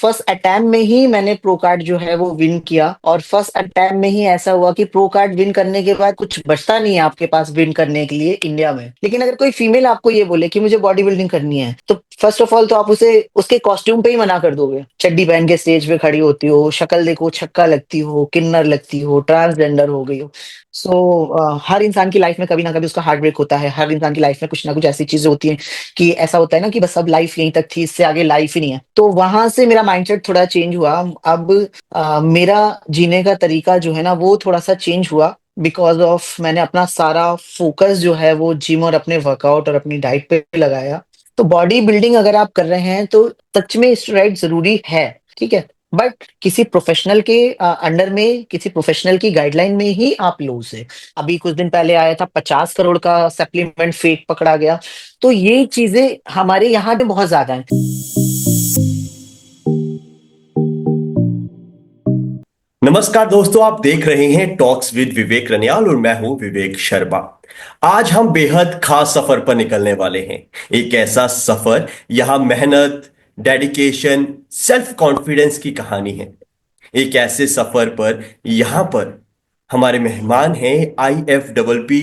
First attempt में ही मैंने pro card जो है वो विन किया, और फर्स्ट अटेम्प्ट में ही ऐसा हुआ कि प्रो कार्ड विन करने के बाद कुछ बचता नहीं है आपके पास विन करने के लिए इंडिया में। लेकिन अगर कोई फीमेल आपको ये बोले कि मुझे बॉडी बिल्डिंग करनी है, तो फर्स्ट ऑफ ऑल तो आप उसे उसके कॉस्ट्यूम पे ही मना कर दोगे। चड्डी पहन के स्टेज पे खड़ी होती हो, शक्ल देखो छक्का लगती हो, किन्नर लगती हो, ट्रांसजेंडर हो गई हो। हर इंसान की लाइफ में कभी ना कभी उसका हार्ट ब्रेक होता है। हर इंसान की लाइफ में कुछ ना कुछ ऐसी चीजें होती हैं कि ऐसा होता है ना कि बस अब लाइफ यहीं तक थी, इससे आगे लाइफ ही नहीं है। तो वहां से मेरा माइंडसेट थोड़ा चेंज हुआ। अब मेरा जीने का तरीका जो है ना वो थोड़ा सा चेंज हुआ, बिकॉज ऑफ मैंने अपना सारा फोकस जो है वो जिम और अपने वर्कआउट और अपनी डाइट पे लगाया। तो बॉडी बिल्डिंग अगर आप कर रहे हैं तो सच में स्टेरॉइड जरूरी है, ठीक है। बट किसी प्रोफेशनल के अंडर में, किसी प्रोफेशनल की गाइडलाइन में ही आप लो उसे। अभी कुछ दिन पहले आया था 50 करोड़ का सप्लीमेंट फेक पकड़ा गया। तो ये चीजें हमारे यहाँ पे बहुत ज्यादा है। नमस्कार दोस्तों, आप देख रहे हैं टॉक्स विद विवेक रनियाल और मैं हूं विवेक शर्मा। आज हम बेहद खास सफर पर निकलने वाले हैं। एक ऐसा सफर, यहां मेहनत, डेडिकेशन, सेल्फ कॉन्फिडेंस की कहानी है। एक ऐसे सफर पर यहां पर हमारे मेहमान हैं IFBB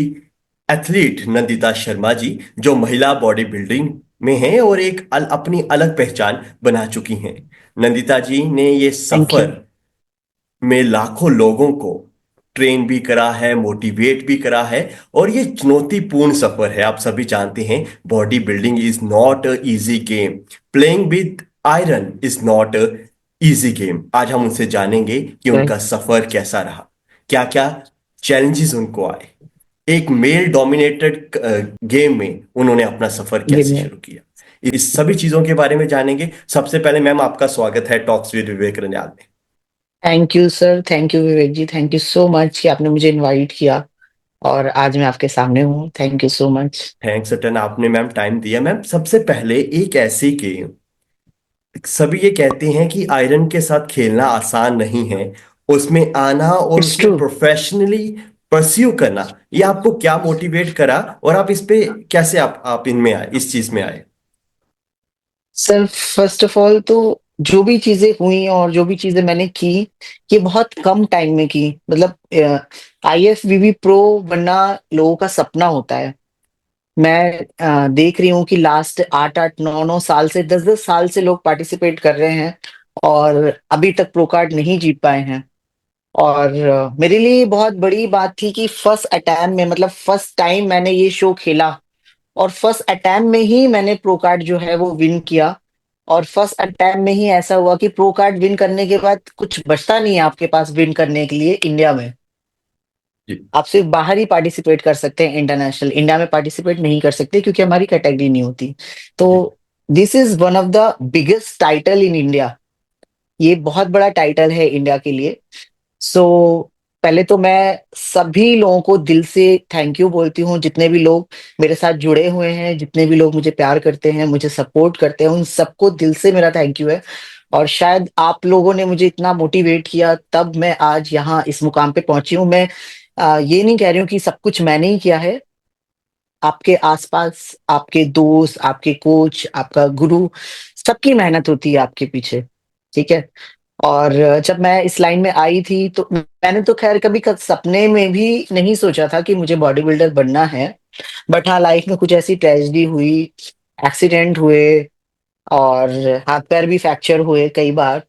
एथलीट नंदिता शर्मा जी, जो महिला बॉडी बिल्डिंग में हैं और एक अपनी अलग पहचान बना चुकी हैं। नंदिता जी ने ये थैंक यू। सफर में लाखों लोगों को ट्रेन भी करा है, मोटिवेट भी करा है। और ये चुनौतीपूर्ण सफर है। आप सभी जानते हैं, body building is not a easy game. Playing with iron is not a easy game. आज हम उनसे जानेंगे कि उनका सफर कैसा रहा, क्या क्या चैलेंजेस उनको आए, एक मेल डोमिनेटेड गेम में उन्होंने अपना सफर कैसे शुरू किया। इस सभी चीजों के बारे में जानेंगे। सबसे पहले मैम, आपका स्वागत है टॉक्स विद विवेक रंजाल में। Thank you sir, thank you Vivek ji, thank you so much कि आपने मुझे इनवाइट किया और आज मैं आपके सामने हूँ। Thank you so much. Thanks a ton, आपने मैम टाइम दिया। मैम, सबसे पहले एक ऐसी गेम, सभी ये कहते हैं कि आयरन के साथ खेलना आसान नहीं है, उसमें आना और इट्स उसमें ट्रू। प्रोफेशनली परस्यू करना, ये आपको क्या मोटिवेट करा और आप इस पे कैसे आप इनमें आए, इस चीज में आए? सर फर्स्ट ऑफ ऑल तो जो भी चीजें हुई और जो भी चीजें मैंने की, ये बहुत कम टाइम में की। मतलब IFBB प्रो बनना लोगों का सपना होता है। मैं देख रही हूँ कि लास्ट 8-8 9-9 साल से, 10-10 साल से लोग पार्टिसिपेट कर रहे हैं और अभी तक प्रो कार्ड नहीं जीत पाए हैं। और मेरे लिए बहुत बड़ी बात थी कि फर्स्ट अटैम्प्ट में, मतलब फर्स्ट टाइम मैंने ये शो खेला और फर्स्ट अटैम्प्ट में ही मैंने प्रो कार्ड जो है वो विन किया। और फर्स्ट अटैम्प्ट में ही ऐसा हुआ कि प्रो कार्ड विन करने के बाद कुछ बचता नहीं है आपके पास विन करने के लिए इंडिया में। जी। आप सिर्फ बाहर ही पार्टिसिपेट कर सकते हैं, इंटरनेशनल। इंडिया में पार्टिसिपेट नहीं कर सकते क्योंकि हमारी कैटेगरी नहीं होती। तो जी। This is one of the biggest title in India. ये बहुत बड़ा टाइटल है इंडिया के लिए। सो पहले तो मैं सभी लोगों को दिल से थैंक यू बोलती हूँ, जितने भी लोग मेरे साथ जुड़े हुए हैं, जितने भी लोग मुझे प्यार करते हैं, मुझे सपोर्ट करते हैं, उन सबको दिल से मेरा थैंक यू है। और शायद आप लोगों ने मुझे इतना मोटिवेट किया तब मैं आज यहाँ इस मुकाम पे पहुंची हूँ। मैं ये नहीं कह रही हूँ कि सब कुछ मैंने ही किया है। आपके आसपास आपके दोस्त, आपके कोच, आपका गुरु, सबकी मेहनत होती है आपके पीछे, ठीक है। और जब मैं इस लाइन में आई थी तो मैंने तो खैर कभी सपने में भी नहीं सोचा था कि मुझे बॉडी बिल्डर बनना है। बट हाँ, लाइफ में कुछ ऐसी ट्रेजेडी हुई, एक्सीडेंट हुए और हाथ पैर भी फ्रैक्चर हुए कई बार।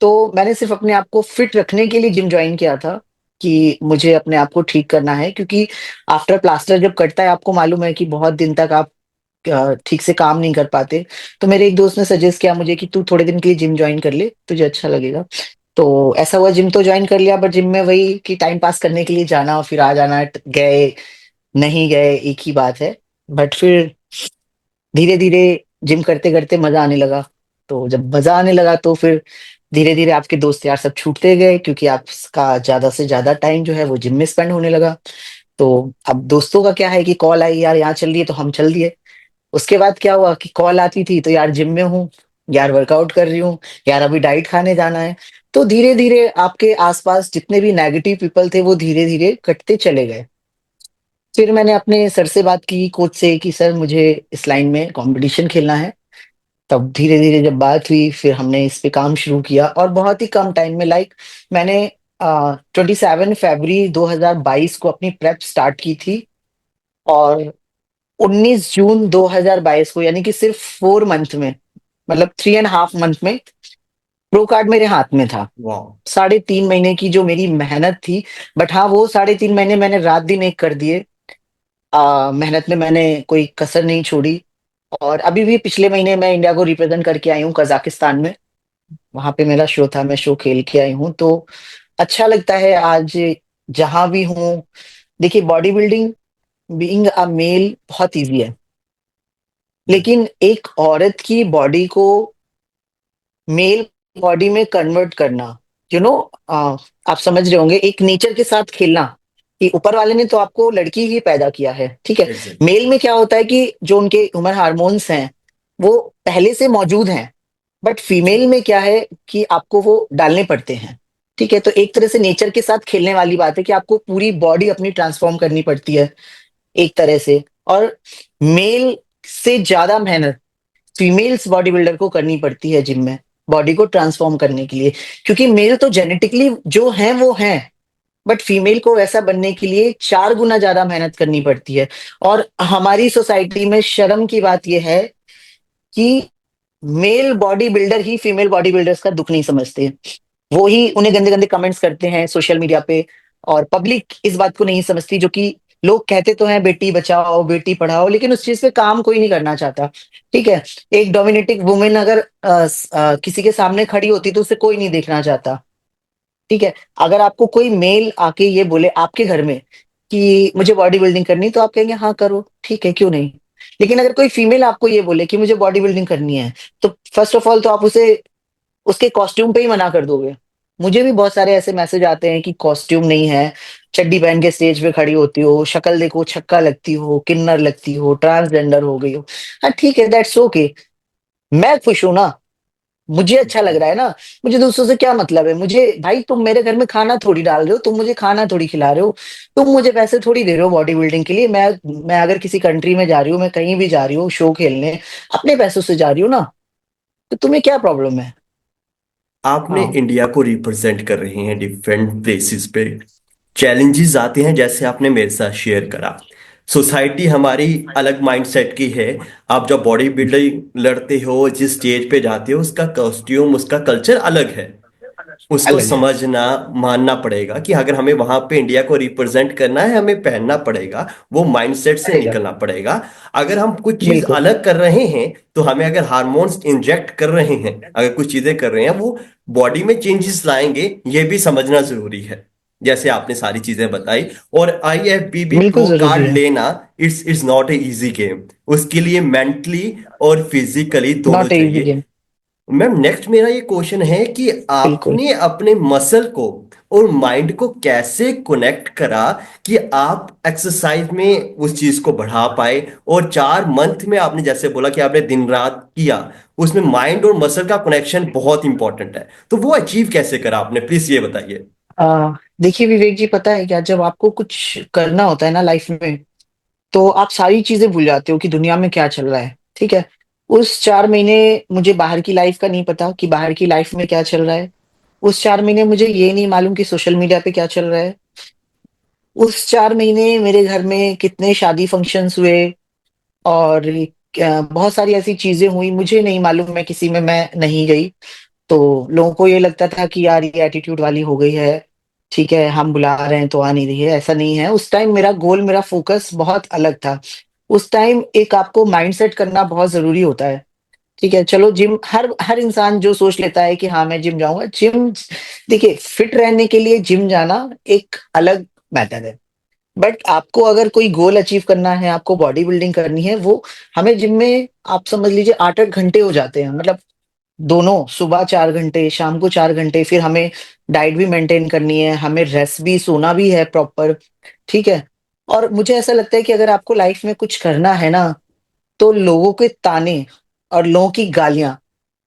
तो मैंने सिर्फ अपने आप को फिट रखने के लिए जिम ज्वाइन किया था कि मुझे अपने आप को ठीक करना है, क्योंकि आफ्टर प्लास्टर जब कटता है आपको मालूम है कि बहुत दिन तक आप ठीक से काम नहीं कर पाते। तो मेरे एक दोस्त ने सजेस्ट किया मुझे कि तू थोड़े दिन के लिए जिम ज्वाइन कर ले, तुझे अच्छा लगेगा। तो ऐसा हुआ, जिम तो ज्वाइन कर लिया, बट जिम में वही कि टाइम पास करने के लिए जाना और फिर आ जाना, गए नहीं गए एक ही बात है। बट फिर धीरे धीरे जिम करते करते मजा आने लगा। तो जब मजा आने लगा तो फिर धीरे धीरे आपके दोस्त यार सब छूटते गए, क्योंकि आपका ज्यादा से ज्यादा टाइम जो है वो जिम में स्पेंड होने लगा। तो अब दोस्तों का क्या है कि कॉल आई यार यहाँ चल दिए तो हम चल दिए। उसके बाद क्या हुआ कि कॉल आती थी तो यार जिम में हूँ, यार वर्कआउट कर रही हूँ, यार अभी डाइट खाने जाना है। तो धीरे धीरे आपके आसपास जितने भी नेगेटिव पीपल थे वो धीरे धीरे कटते चले गए। फिर मैंने अपने सर से बात की, कोच से, कि सर मुझे इस लाइन में कंपटीशन खेलना है। तब धीरे धीरे जब बात हुई, फिर हमने इस पे काम शुरू किया, और बहुत ही कम टाइम में, लाइक मैंने 27 फरवरी 2022 को अपनी प्रेप स्टार्ट की थी, और 19 जून 2022 को, यानी कि सिर्फ 4 मंथ में, मतलब 3.5 मंथ में प्रो कार्ड मेरे हाथ में था। वाह। 3.5 महीने की जो मेरी मेहनत थी, बट हाँ, वो 3.5 महीने मैंने रात दिन एक कर दिए। मेहनत में मैंने कोई कसर नहीं छोड़ी। और अभी भी पिछले महीने मैं इंडिया को रिप्रेजेंट करके आई हूँ कजाकिस्तान में। वहां पे मेरा शो था, मैं शो खेल के आई हूँ, तो अच्छा लगता है आज जहां भी हूँ। देखिए, body building, being a male बहुत इजी है, लेकिन एक औरत की बॉडी को मेल बॉडी में कन्वर्ट करना, यू नो आप समझ रहे होंगे, एक नेचर के साथ खेलना, कि ऊपर वाले ने तो आपको लड़की ही पैदा किया है, ठीक है। एग्जैक्ट। मेल में क्या होता है कि जो उनके ह्यूमन हार्मोन्स हैं वो पहले से मौजूद हैं, बट जी। फीमेल में क्या है कि आपको वो डालने पड़ते हैं। ठीक है, तो एक तरह से नेचर के साथ खेलने वाली बात है कि आपको पूरी बॉडी अपनी ट्रांसफॉर्म करनी पड़ती है एक तरह से। और मेल से ज्यादा मेहनत फीमेल्स बॉडी बिल्डर को करनी पड़ती है जिम में, बॉडी को ट्रांसफॉर्म करने के लिए। क्योंकि मेल तो जेनेटिकली जो है वो है, बट फीमेल को वैसा बनने के लिए 4 गुना ज्यादा मेहनत करनी पड़ती है। और हमारी सोसाइटी में शर्म की बात यह है कि मेल बॉडी बिल्डर ही फीमेल बॉडी बिल्डर्स का दुख नहीं समझते। वो ही उन्हें गंदे गंदे कमेंट्स करते हैं सोशल मीडिया पे, और पब्लिक इस बात को नहीं समझती, जो कि लोग कहते तो हैं बेटी बचाओ बेटी पढ़ाओ, लेकिन उस चीज पे काम कोई नहीं करना चाहता। ठीक है, एक डोमिनेटिक वुमेन अगर किसी के सामने खड़ी होती तो उसे कोई नहीं देखना चाहता। ठीक है, अगर आपको कोई मेल आके ये बोले आपके घर में कि मुझे बॉडी बिल्डिंग करनी, तो आप कहेंगे हाँ करो, ठीक है, क्यों नहीं। लेकिन अगर कोई फीमेल आपको ये बोले कि मुझे बॉडी बिल्डिंग करनी है, तो फर्स्ट ऑफ ऑल तो आप उसे उसके कॉस्ट्यूम पे ही मना कर दोगे। मुझे भी बहुत सारे ऐसे मैसेज आते हैं कि कॉस्ट्यूम नहीं है, चड्डी पहन के स्टेज पे खड़ी होती हो, शक्ल देखो छक्का लगती हो, किन्नर लगती हो, ट्रांसजेंडर हो गई हो। हाँ ठीक है, दैट्स ओके, मैं खुश हूं ना, मुझे अच्छा लग रहा है ना। मुझे दूसरों से क्या मतलब है, मुझे भाई तुम मेरे घर में खाना थोड़ी डाल रहे हो, तुम मुझे खाना थोड़ी खिला रहे हो, तुम मुझे पैसे थोड़ी दे रहे हो बॉडी बिल्डिंग के लिए। मैं अगर किसी कंट्री में जा रही हूँ, मैं कहीं भी जा रही हूँ शो खेलने, अपने पैसों से जा रही हूँ ना, तो तुम्हें क्या प्रॉब्लम है। आपने हाँ, इंडिया को रिप्रेजेंट कर रहे हैं डिफरेंट प्लेसेस पे। चैलेंजेस आते हैं जैसे आपने मेरे साथ शेयर करा। सोसाइटी हमारी अलग माइंडसेट की है। आप जब बॉडी बिल्डिंग लड़ते हो, जिस स्टेज पे जाते हो, उसका कॉस्ट्यूम, उसका कल्चर अलग है। उसको अलग है, समझना, मानना पड़ेगा कि अगर हमें वहां पे इंडिया को रिप्रेजेंट करना है, हमें पहनना पड़ेगा। वो माइंडसेट से पड़ेगा, निकलना पड़ेगा। अगर हम कुछ चीज बिल्कुल। अलग कर रहे हैं, तो हमें अगर हार्मोन्स इंजेक्ट कर रहे हैं, अगर कुछ चीजें कर रहे हैं, वो बॉडी में चेंजेस लाएंगे, ये भी समझना जरूरी है। जैसे आपने सारी चीजें बताई। और आईएफबीबी बिल्कुल प्रो जरूरी कार्ड है। लेना, it's not a easy game. उसके लिए मेंटली और फिजिकली दोनों नॉट ए इजी चाहिए। गेम। मैम, नेक्स्ट मेरा ये क्वेश्चन है कि बिल्कुल। आपने अपने मसल को और माइंड को कैसे कनेक्ट करा कि आप एक्सरसाइज में उस चीज को बढ़ा पाए। और 4 मंथ में आपने जैसे बोला कि आपने दिन रात किया, उसमें माइंड और मसल का कनेक्शन बहुत इंपॉर्टेंट है। तो वो अचीव कैसे करा आपने, प्लीज ये बताइए। देखिए विवेक जी, पता है क्या, जब आपको कुछ करना होता है ना लाइफ में, तो आप सारी चीजें भूल जाते हो कि दुनिया में क्या चल रहा है। ठीक है, उस 4 महीने मुझे बाहर की लाइफ का नहीं पता कि बाहर की लाइफ में क्या चल रहा है। उस 4 महीने मुझे ये नहीं मालूम कि सोशल मीडिया पे क्या चल रहा है। उस 4 महीने मेरे घर में कितने शादी फंक्शंस हुए, और बहुत सारी ऐसी चीजें हुई, मुझे नहीं मालूम, मैं किसी में मैं नहीं गई। तो लोगों को ये लगता था कि यार ये एटीट्यूड वाली हो गई है, ठीक है हम बुला रहे हैं तो आ नहीं रही है। ऐसा नहीं है, उस टाइम मेरा गोल, मेरा फोकस बहुत अलग था। उस टाइम एक आपको माइंडसेट करना बहुत जरूरी होता है। ठीक है, चलो जिम, हर हर इंसान जो सोच लेता है कि हाँ मैं जिम जाऊंगा, जिम, देखिए फिट रहने के लिए जिम जाना एक अलग मैटर है। बट आपको अगर कोई गोल अचीव करना है, आपको बॉडी बिल्डिंग करनी है, वो हमें जिम में आप समझ लीजिए 8-8 घंटे हो जाते हैं, मतलब दोनों, सुबह 4 घंटे, शाम को 4 घंटे, फिर हमें डाइट भी मेंटेन करनी है, हमें रेस्ट भी, सोना भी है प्रॉपर। ठीक है, और मुझे ऐसा लगता है कि अगर आपको लाइफ में कुछ करना है ना, तो लोगों के ताने और लोगों की गालियां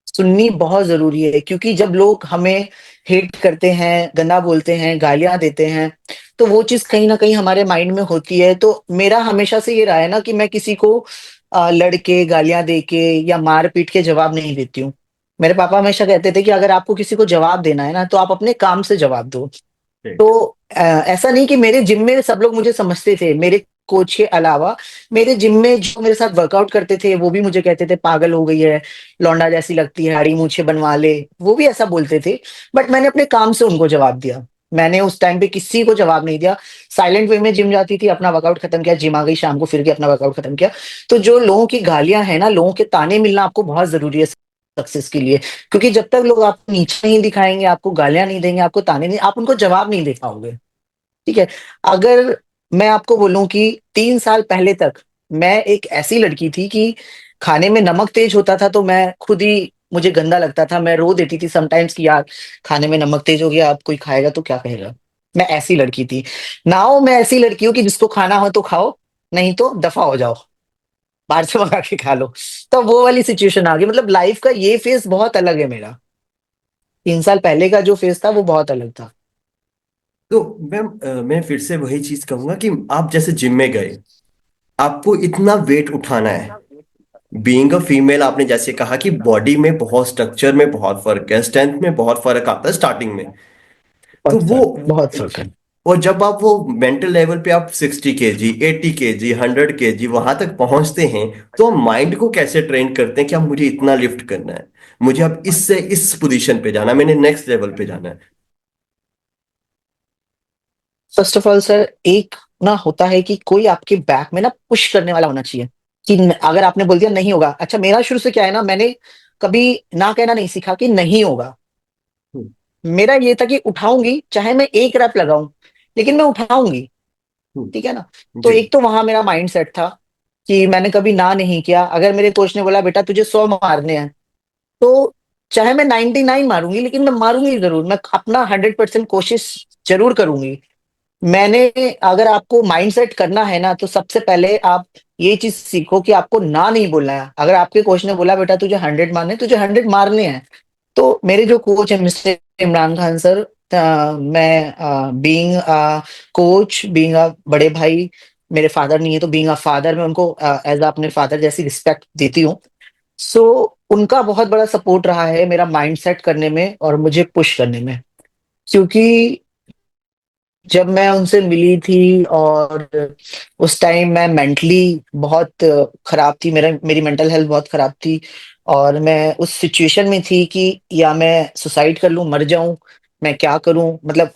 सुननी बहुत जरूरी है। क्योंकि जब लोग हमें हेट करते हैं, गंदा बोलते हैं, गालियां देते हैं, तो वो चीज कहीं ना कहीं हमारे माइंड में होती है। तो मेरा हमेशा से ये रहा है ना कि मैं किसी को लड़के गालियां दे के या मार पीट के जवाब नहीं देती हूँ। मेरे पापा हमेशा कहते थे कि अगर आपको किसी को जवाब देना है ना तो आप अपने काम से जवाब दो। ठीक। तो ऐसा नहीं कि मेरे जिम में सब लोग मुझे समझते थे, मेरे कोच के अलावा मेरे जिम में जो मेरे साथ वर्कआउट करते थे वो भी मुझे कहते थे पागल हो गई है, लौंडा जैसी लगती है, दाढ़ी मूंछें बनवा ले। वो भी ऐसा बोलते थे। बट मैंने अपने काम से उनको जवाब दिया। मैंने उस टाइम पे किसी को जवाब नहीं दिया। साइलेंट वे में जिम जाती थी, अपना वर्कआउट खत्म किया, जिम आ गई शाम को, फिर के अपना वर्कआउट खत्म किया। तो जो लोगों की गालियां है ना, लोगों के ताने मिलना आपको बहुत जरूरी है सक्सेस के लिए। क्योंकि जब तक लोग आपको नीचे नहीं दिखाएंगे, आपको गालियां नहीं देंगे, आपको ताने नहीं, आप उनको जवाब नहीं दे पाओगे। ठीक है। अगर मैं आपको बोलूं कि 3 साल पहले तक मैं एक ऐसी लड़की थी कि खाने में नमक तेज होता था तो मैं खुद ही, मुझे गंदा लगता था, मैं रो देती थी समटाइम्स कि यार खाने में नमक तेज हो गया, अब कोई खाएगा तो क्या कहेगा। मैं ऐसी लड़की थी। नाउ मैं ऐसी लड़की हूं कि जिसको खाना हो तो खाओ, नहीं तो दफा हो जाओ, बाहर से मंगा के खा लो। तो वो वाली सिचुएशन आ गई। मतलब लाइफ का ये फेस बहुत अलग है मेरा। 3 साल पहले का जो फेस था वो बहुत अलग था। तो मैम, मैं फिर से वही चीज कहूंगा कि आप जैसे जिम में गए, आपको इतना वेट उठाना है। बीइंग अ फीमेल, आपने जैसे कहा कि बॉडी में बहुत, स्ट्रक्चर में बहुत फर्क है, स्ट्रेंथ में बहुत फर्क आता है स्टार्टिंग में। तो बहुत वो, फर्क, बहुत फर्क है। और जब आप वो मेंटल लेवल पे आप 60 kg, 80 kg, 100 kg वहां तक पहुंचते हैं, तो हम माइंड को कैसे ट्रेन करते हैं कि अब मुझे इतना लिफ्ट करना है, मुझे अब इससे इस पोजीशन पे जाना है, मैंने नेक्स्ट लेवल पे जाना है। फर्स्ट ऑफ ऑल सर, एक ना होता है कि कोई आपके बैक में ना पुश करने वाला होना चाहिए कि अगर आपने बोल दिया नहीं होगा। अच्छा, मेरा शुरू से क्या है ना, मैंने कभी ना कहना नहीं सीखा कि नहीं होगा। हम्म। मेरा ये था कि उठाऊंगी, चाहे मैं एक रैप लगाऊं, लेकिन मैं उठाऊंगी। ठीक है ना। तो जी। एक तो वहां मेरा माइंड सेट था कि मैंने कभी ना नहीं किया। अगर मेरे कोच ने बोला बेटा तुझे 100 मारने हैं, तो चाहे मैं 99 मारूंगी, लेकिन मैं मारूंगी जरूर, मैं अपना 100% कोशिश जरूर करूंगी। मैंने, अगर आपको माइंड सेट करना है ना तो सबसे पहले आप ये चीज सीखो कि आपको ना नहीं बोलना है। अगर आपके कोच ने बोला बेटा तुझे 100 मारने हैं, तुझे 100 मारने हैं। तो मेरे जो कोच है मिस्टर इमरान खान सर, मैं बीइंग कोच, बीइंग अ बड़े भाई, मेरे फादर नहीं है तो बीइंग अ फादर मैं उनको एज अपने फादर जैसी रिस्पेक्ट देती हूँ। सो उनका बहुत बड़ा सपोर्ट रहा है मेरा माइंड सेट करने में और मुझे पुश करने में। क्योंकि जब मैं उनसे मिली थी और उस टाइम मैं मेंटली बहुत खराब थी, मेरी मेंटल हेल्थ बहुत खराब थी। और मैं उस सिचुएशन में थी कि या मैं सुसाइड कर लूं, मर जाऊं, मैं क्या करूं। मतलब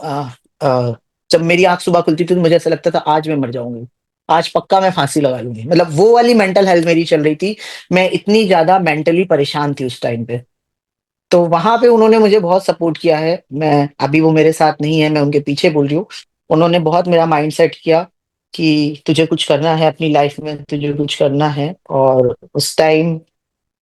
जब मेरी आंख सुबह खुलती थी तो मुझे ऐसा लगता था आज मैं मर जाऊंगी, आज पक्का मैं फांसी लगा लूंगी। मतलब वो वाली मेंटल हेल्थ मेरी चल रही थी। मैं इतनी ज्यादा मेंटली परेशान थी उस टाइम पे। तो वहां पे उन्होंने मुझे बहुत सपोर्ट किया है। मैं अभी, वो मेरे साथ नहीं है, मैं उनके पीछे बोल रही हूँ। उन्होंने बहुत मेरा माइंड सेट किया कि तुझे कुछ करना है अपनी लाइफ में, तुझे कुछ करना है। और उस टाइम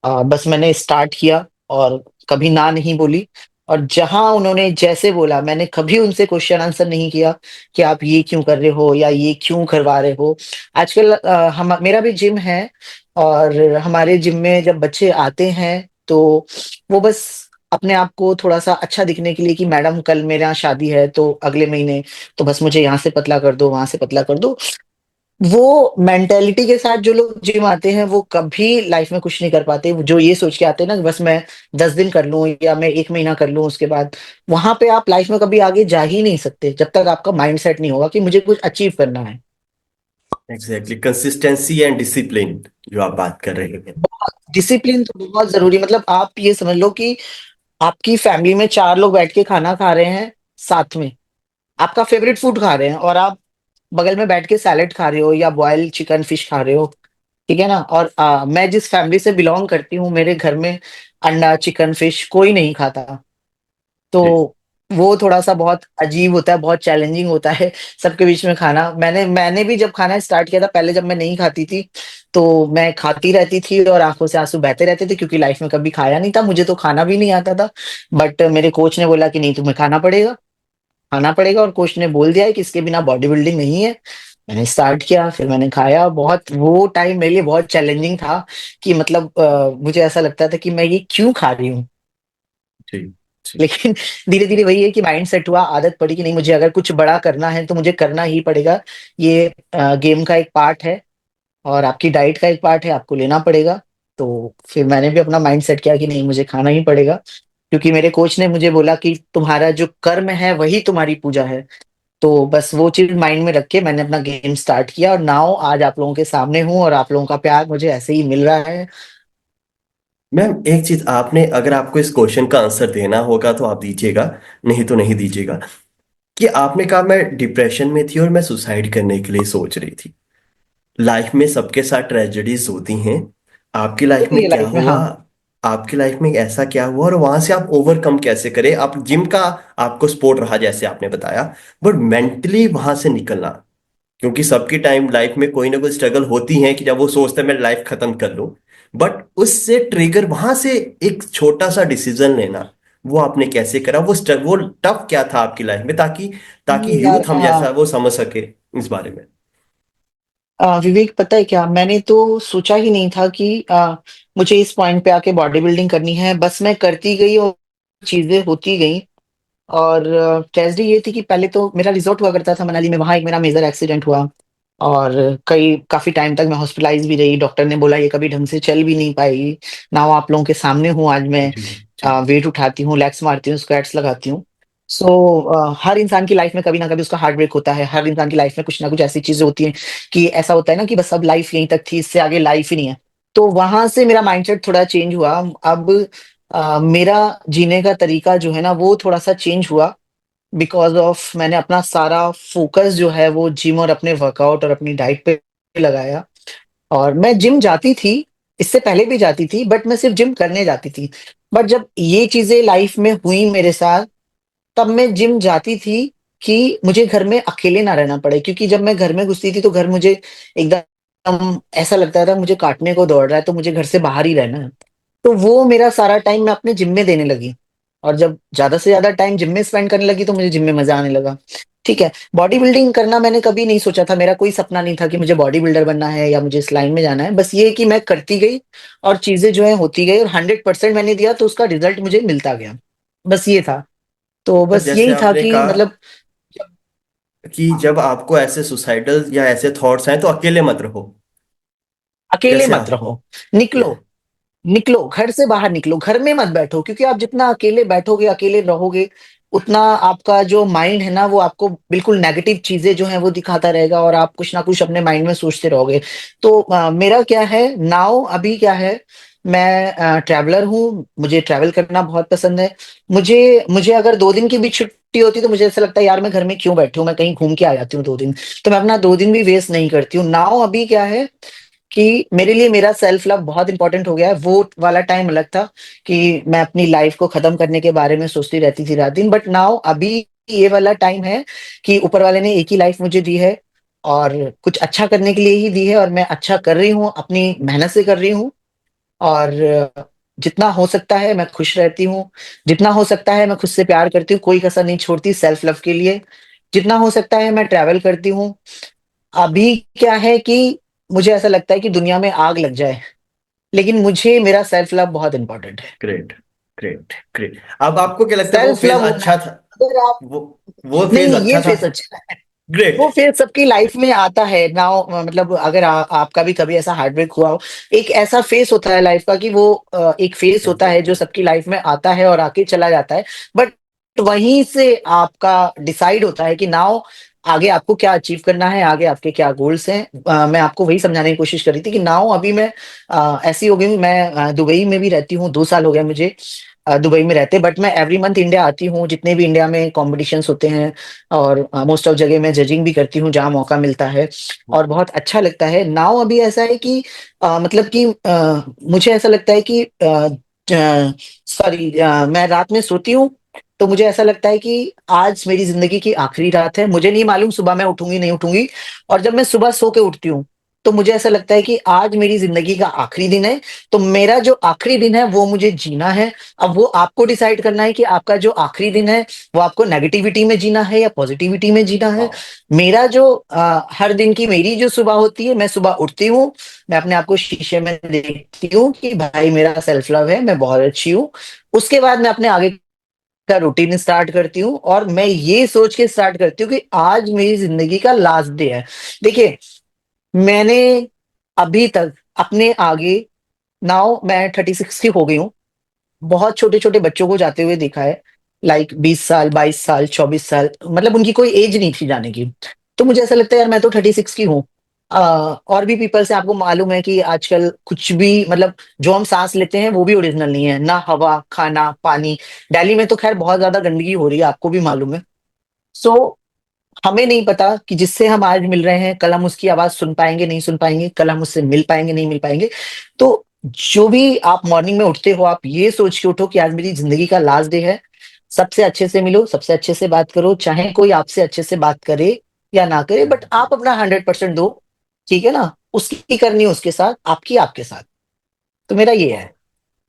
बस मैंने स्टार्ट किया और कभी ना नहीं बोली। और जहां उन्होंने जैसे बोला, मैंने कभी उनसे क्वेश्चन आंसर नहीं किया कि आप ये क्यों कर रहे हो या ये क्यों करवा रहे हो। आजकल हम, मेरा भी जिम है, और हमारे जिम में जब बच्चे आते हैं तो वो बस अपने आप को थोड़ा सा अच्छा दिखने के लिए कि मैडम कल मेरे यहाँ शादी है तो अगले महीने, तो बस मुझे यहाँ से पतला कर दो, वहां से पतला कर दो। वो मेंटेलिटी के साथ जो लोग जिम आते हैं वो कभी लाइफ में कुछ नहीं कर पाते। वो जो ये सोच के आते हैं ना कि बस मैं 10 दिन कर लूं या मैं एक महीना कर लूं, उसके बाद वहां पे आप लाइफ में कभी आगे जा ही नहीं सकते जब तक आपका माइंड सेट नहीं होगा कि मुझे कुछ अचीव करना है। एग्जैक्टली, कंसिस्टेंसी एंड डिसिप्लिन जो आप बात कर रहे हैं। बहुत डिसिप्लिन तो बहुत जरूरी। मतलब आप ये समझ लो कि आपकी फैमिली में 4 लोग बैठ के खाना खा रहे हैं साथ में, आपका फेवरेट फूड खा रहे हैं, और आप बगल में बैठ के सैलेड खा रहे हो या बॉयल चिकन फिश खा रहे हो। ठीक है ना। और मैं जिस फैमिली से बिलोंग करती हूँ, मेरे घर में अंडा चिकन फिश कोई नहीं खाता। तो जी। वो थोड़ा सा बहुत अजीब होता है, बहुत चैलेंजिंग होता है सबके बीच में खाना। मैंने भी जब खाना स्टार्ट किया था, पहले जब मैं नहीं खाती थी तो मैं खाती रहती थी और आंखों से आंसू बहते रहते थे, क्योंकि लाइफ में कभी खाया नहीं था, मुझे तो खाना भी नहीं आता था। बट मेरे कोच ने बोला कि नहीं, तुम्हें खाना पड़ेगा, खाना पड़ेगा। और कोच ने बोल दिया है कि इसके बिना बॉडी बिल्डिंग नहीं है। मैंने स्टार्ट किया, फिर मैंने खाया। बहुत, वो टाइम मेरे लिए बहुत चैलेंजिंग था कि मतलब मुझे ऐसा लगता था कि मैं ये क्यों खा रही हूँ। जी। जी। लेकिन धीरे धीरे वही है कि माइंड सेट हुआ, आदत पड़ी कि नहीं, मुझे अगर कुछ बड़ा करना है तो मुझे करना ही पड़ेगा। ये गेम का एक पार्ट है। और आपकी डाइट का एक पार्ट है, आपको लेना पड़ेगा। तो फिर मैंने भी अपना माइंड सेट किया कि नहीं, मुझे खाना ही पड़ेगा, क्योंकि मेरे कोच ने मुझे बोला कि तुम्हारा जो कर्म है वही तुम्हारी पूजा है। तो बस वो चीज माइंड में रख के मैंने अपना गेम स्टार्ट किया, और नाउ आज आप लोगों के सामने हूँ, और आप लोगों का प्यार मुझे ऐसे ही मिल रहा है। मैम एक चीज आपने, अगर आपको इस क्वेश्चन का आंसर देना होगा तो आप दीजिएगा, नहीं तो नहीं दीजिएगा। कि आपने कहा मैं डिप्रेशन में थी और मैं सुसाइड करने के लिए सोच रही थी। लाइफ में सबके साथ ट्रेजेडीज होती हैं। आपकी लाइफ होती में है क्या लाइफ में, हुआ? हाँ। आपकी लाइफ में ऐसा क्या हुआ और वहां से आप ओवरकम कैसे करें? आप जिम का आपको सपोर्ट रहा जैसे आपने बताया, बट मेंटली वहां से निकलना, क्योंकि सबकी टाइम लाइफ में कोई ना कोई स्ट्रगल होती है कि जब वो सोचते हैं मैं लाइफ खत्म कर लूं, बट उससे ट्रिगर वहां से एक छोटा सा डिसीजन लेना, वो आपने कैसे करा? वो टफ क्या था आपकी लाइफ में, ताकि ताकि यार यूथ हम जैसा वो समझ सके इस बारे में। विवेक, पता है क्या, मैंने तो सोचा ही नहीं था कि मुझे इस पॉइंट पे आके बॉडी बिल्डिंग करनी है। बस मैं करती गई और चीजें होती गई। और ट्रेजेडी ये थी कि पहले तो मेरा रिजॉर्ट हुआ करता था मनाली में, वहां एक मेरा मेजर एक्सीडेंट हुआ। और कई काफी टाइम तक मैं हॉस्पिटलाइज भी रही, डॉक्टर ने बोला ये कभी ढंग से चल भी नहीं पाएगी। ना वो आप लोगों के सामने हूँ आज मैं, जी जी। वेट उठाती हूँ, लेग्स मारती हूँ, स्क्वाट्स लगाती हूँ। सो हर इंसान की लाइफ में कभी ना कभी उसका हार्ट ब्रेक होता है, हर इंसान की लाइफ में कुछ ना कुछ ऐसी चीजें होती हैं कि ऐसा होता है ना कि बस अब लाइफ यहीं तक थी, इससे आगे लाइफ ही नहीं है। तो वहां से मेरा माइंडसेट थोड़ा चेंज हुआ। अब मेरा जीने का तरीका जो है ना वो थोड़ा सा चेंज हुआ, बिकॉज ऑफ मैंने अपना सारा फोकस जो है वो जिम और अपने वर्कआउट और अपनी डाइट पे लगाया। और मैं जिम जाती थी, इससे पहले भी जाती थी, बट मैं सिर्फ जिम करने जाती थी। बट जब ये चीजें लाइफ में हुई मेरे साथ, तब मैं जिम जाती थी कि मुझे घर में अकेले ना रहना पड़े, क्योंकि जब मैं घर में घुसती थी तो घर मुझे एकदम ऐसा लगता था मुझे काटने को दौड़ रहा है, तो मुझे घर से बाहर ही रहना है। तो वो मेरा सारा टाइम मैं अपने जिम में देने लगी। और जब ज्यादा से ज्यादा टाइम जिम में स्पेंड करने लगी तो मुझे जिम में मजा आने लगा। ठीक है, बॉडी बिल्डिंग करना मैंने कभी नहीं सोचा था, मेरा कोई सपना नहीं था कि मुझे बॉडी बिल्डर बनना है या मुझे इस लाइन में जाना है। बस ये कि मैं करती गई और चीजें जो है होती गई, और 100% मैंने दिया तो उसका रिजल्ट मुझे मिलता गया। बस ये था। तो पर बस जैसे यही था आपने कि कहा मतलब, कि जब आपको ऐसे सुसाइडल या ऐसे थॉट्स आए तो अकेले मत रहो। अकेले कैसे मत आप? रहो, निकलो। निकलो, घर से बाहर निकलो, घर में मत बैठो, क्योंकि आप जितना अकेले बैठोगे, अकेले रहोगे, उतना आपका जो माइंड है ना वो आपको बिल्कुल नेगेटिव चीजें जो है वो दिखाता रहेगा, और आप कुछ ना कुछ अपने माइंड में सोचते रहोगे। तो मेरा क्या है नाउ, अभी क्या है, मैं ट्रैवलर हूँ, मुझे ट्रैवल करना बहुत पसंद है। मुझे मुझे अगर 2 दिन की भी छुट्टी होती तो मुझे ऐसा लगता है यार मैं घर में क्यों बैठी हूँ, मैं कहीं घूम के आ जाती हूँ 2 दिन। तो मैं अपना 2 दिन भी वेस्ट नहीं करती हूँ। नाउ अभी क्या है कि मेरे लिए मेरा सेल्फ लव बहुत इंपॉर्टेंट हो गया है। वो वाला टाइम अलग था कि मैं अपनी लाइफ को खत्म करने के बारे में सोचती रहती थी रात दिन, बट नाउ अभी ये वाला टाइम है कि ऊपर वाले ने एक ही लाइफ मुझे दी है, और कुछ अच्छा करने के लिए ही दी है, और मैं अच्छा कर रही हूँ, अपनी मेहनत से कर रही हूँ। और जितना हो सकता है मैं खुश रहती हूँ, जितना हो सकता है मैं खुद से प्यार करती हूँ, कोई कसर नहीं छोड़ती सेल्फ लव के लिए। जितना हो सकता है मैं ट्रैवल करती हूँ। अभी क्या है कि मुझे ऐसा लगता है कि दुनिया में आग लग जाए, लेकिन मुझे मेरा सेल्फ लव बहुत इंपॉर्टेंट है। Great, great, great. अब आपको क्या लगता है वो सेल्फ फेज लव होना अच्छा था? चाहिए। अगर आप, वो वो नहीं फेज नहीं, ये अच्छा था? फेस अच्छा है। ग्रेट। वो फेज सबकी लाइफ में आता है नाउ, मतलब अगर आपका भी कभी ऐसा हार्ट ब्रेक हुआ हो, एक ऐसा फेस होता है लाइफ का कि वो एक फेस होता है जो एग्जैक्टली। सबकी लाइफ में आता है और आके चला जाता है। बट वहीं से आपका डिसाइड होता है कि नाउ आगे आपको क्या अचीव करना है, आगे आपके क्या गोल्स हैं। मैं आपको वही समझाने की कोशिश कर रही थी कि नाउ अभी मैं ऐसी हो गई हूँ। मैं दुबई में भी रहती हूँ, 2 साल हो गया मुझे दुबई में रहते, बट मैं एवरी मंथ इंडिया आती हूँ, जितने भी इंडिया में कॉम्पिटिशन्स होते हैं। और मोस्ट ऑफ जगह मैं जजिंग भी करती हूँ जहाँ मौका मिलता है, और बहुत अच्छा लगता है। नाउ अभी ऐसा है कि मतलब कि मुझे ऐसा लगता है कि सॉरी, मैं रात में सोती हूँ तो मुझे ऐसा लगता है कि आज मेरी जिंदगी की आखिरी रात है। मुझे नहीं मालूम सुबह मैं उठूंगी नहीं उठूंगी। और जब मैं सुबह सो के उठती हूँ तो मुझे ऐसा लगता है कि आज मेरी जिंदगी का आखिरी दिन है। तो मेरा जो आखिरी दिन है वो मुझे जीना है। अब वो आपको डिसाइड करना है कि आपका जो आखिरी दिन है वो आपको नेगेटिविटी में जीना है या पॉजिटिविटी में जीना है। हाँ। मेरा जो हर दिन की मेरी जो सुबह होती है, मैं सुबह उठती हूँ, मैं अपने आप को शीशे में देखती हूँ कि भाई मेरा सेल्फ लव है, मैं बहुत अच्छी हूँ। उसके बाद मैं अपने आगे का रूटीन स्टार्ट करती हूँ, और मैं ये सोच के स्टार्ट करती हूँ कि आज मेरी जिंदगी का लास्ट डे है। देखिए, मैंने अभी तक अपने आगे, नाउ मैं 36 की हो गई हूँ, बहुत छोटे छोटे बच्चों को जाते हुए देखा है। लाइक 20 साल, 22 साल, 24 साल, मतलब उनकी कोई एज नहीं थी जाने की। तो मुझे ऐसा लगता है यार मैं तो 36 की हूँ। और भी पीपल से आपको मालूम है कि आजकल कुछ भी, मतलब जो हम सांस लेते हैं वो भी ओरिजिनल नहीं है, ना हवा, खाना, पानी। दिल्ली में तो खैर बहुत ज्यादा गंदगी हो रही है, आपको भी मालूम है। सो हमें नहीं पता कि जिससे हम आज मिल रहे हैं, कल हम उसकी आवाज सुन पाएंगे, नहीं सुन पाएंगे, कल हम उससे मिल पाएंगे, नहीं मिल पाएंगे। तो जो भी आप मॉर्निंग में उठते हो, आप ये सोच के उठो कि आज मेरी जिंदगी का लास्ट डे है। सबसे अच्छे से मिलो, सबसे अच्छे से बात करो, चाहे कोई आपसे अच्छे से बात करे या ना करे, बट आप अपना 100% दो। ठीक है ना? उसकी करनी है उसके साथ, आपकी आपके साथ। तो मेरा ये है।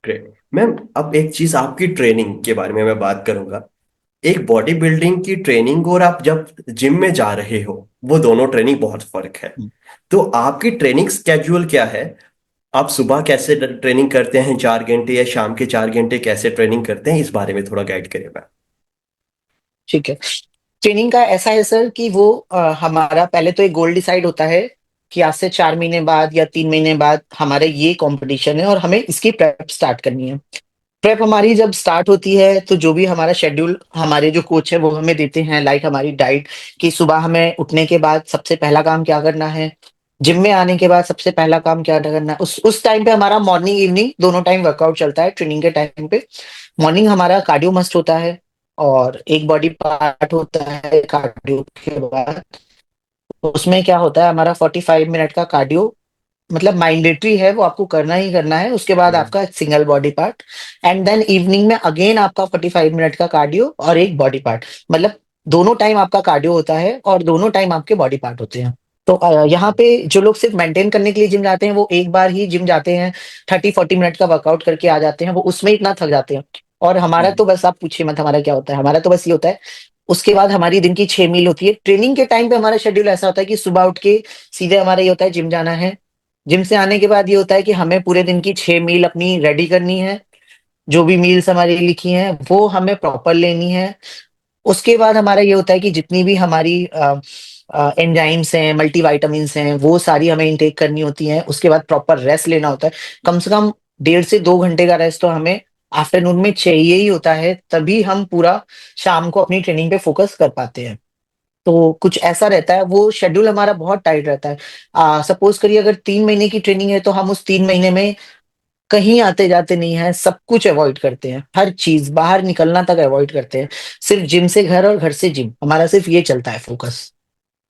Great ma'am. अब एक चीज, आपकी ट्रेनिंग के बारे में मैं बात करूंगा। एक बॉडी बिल्डिंग की ट्रेनिंग और आप जब जिम में जा रहे हो, वो दोनों ट्रेनिंग बहुत फर्क है। तो आपकी ट्रेनिंग स्केड्यूल क्या है? आप सुबह कैसे ट्रेनिंग करते हैं 4 घंटे, या शाम के 4 घंटे कैसे ट्रेनिंग करते हैं? इस बारे में थोड़ा गाइड करें मैम। ठीक है। ट्रेनिंग का ऐसा है सर कि वो हमारा पहले तो एक गोल डिसाइड होता है कि आज से 4 महीने बाद या 3 महीने बाद हमारे ये कंपटीशन है और हमें इसकी प्रेप स्टार्ट करनी है। प्रेप हमारी जब स्टार्ट होती है तो जो भी हमारा शेड्यूल हमारे जो कोच है वो हमें देते हैं, लाइक हमारी डाइट, कि सुबह हमें उठने के बाद सबसे पहला काम क्या करना है, जिम में आने के बाद सबसे पहला काम क्या करना है। उस टाइम पे हमारा मॉर्निंग इवनिंग दोनों टाइम वर्कआउट चलता है ट्रेनिंग के टाइम पे। मॉर्निंग हमारा कार्डियो मस्ट होता है, और एक बॉडी पार्ट होता है कार्डियो के बाद। उसमें क्या होता है, हमारा 45 मिनट का कार्डियो, मतलब माइंडेटरी है, वो आपको करना ही करना है। उसके बाद हम्म। आपका single body part, and then evening में अगेन आपका 45 मिनट का कार्डियो और एक बॉडी पार्ट। मतलब दोनों टाइम आपका कार्डियो होता है और दोनों टाइम आपके बॉडी पार्ट होते हैं। तो यहाँ पे जो लोग सिर्फ मेंटेन करने के लिए जिम जाते हैं वो एक बार ही जिम जाते हैं, 30-40 मिनट का वर्कआउट करके आ जाते हैं, वो उसमें इतना थक जाते हैं। और हमारा तो बस, आप पूछिए मत हमारा क्या होता है, हमारा तो बस ये होता है। उसके बाद हमारी दिन की 6 मील होती है। ट्रेनिंग के टाइम पे हमारा शेड्यूल ऐसा होता है कि सुबह उठ के सीधे हमारा ये होता है जिम जाना है। जिम से आने के बाद ये होता है कि हमें पूरे दिन की 6 मील अपनी रेडी करनी है। जो भी मील्स हमारी लिखी हैं वो हमें प्रॉपर लेनी है। उसके बाद हमारा ये होता है कि जितनी भी हमारी एंजाइम्स हैं, मल्टीविटामिन्स हैं, वो सारी हमें इंटेक करनी होती हैं। उसके बाद प्रॉपर रेस्ट लेना होता है। कम से कम 1.5 से 2 घंटे का रेस्ट तो हमें आफ्टरनून में चाहिए ही होता है, तभी हम पूरा शाम को अपनी ट्रेनिंग पे फोकस कर पाते हैं। तो कुछ ऐसा रहता है, वो शेड्यूल हमारा बहुत टाइट रहता है। सपोज करिए अगर 3 महीने की ट्रेनिंग है तो हम उस 3 महीने में कहीं आते जाते नहीं है, सब कुछ अवॉइड करते हैं, हर चीज बाहर निकलना तक अवॉइड करते हैं। सिर्फ जिम से घर और घर से जिम, हमारा सिर्फ ये चलता है फोकस।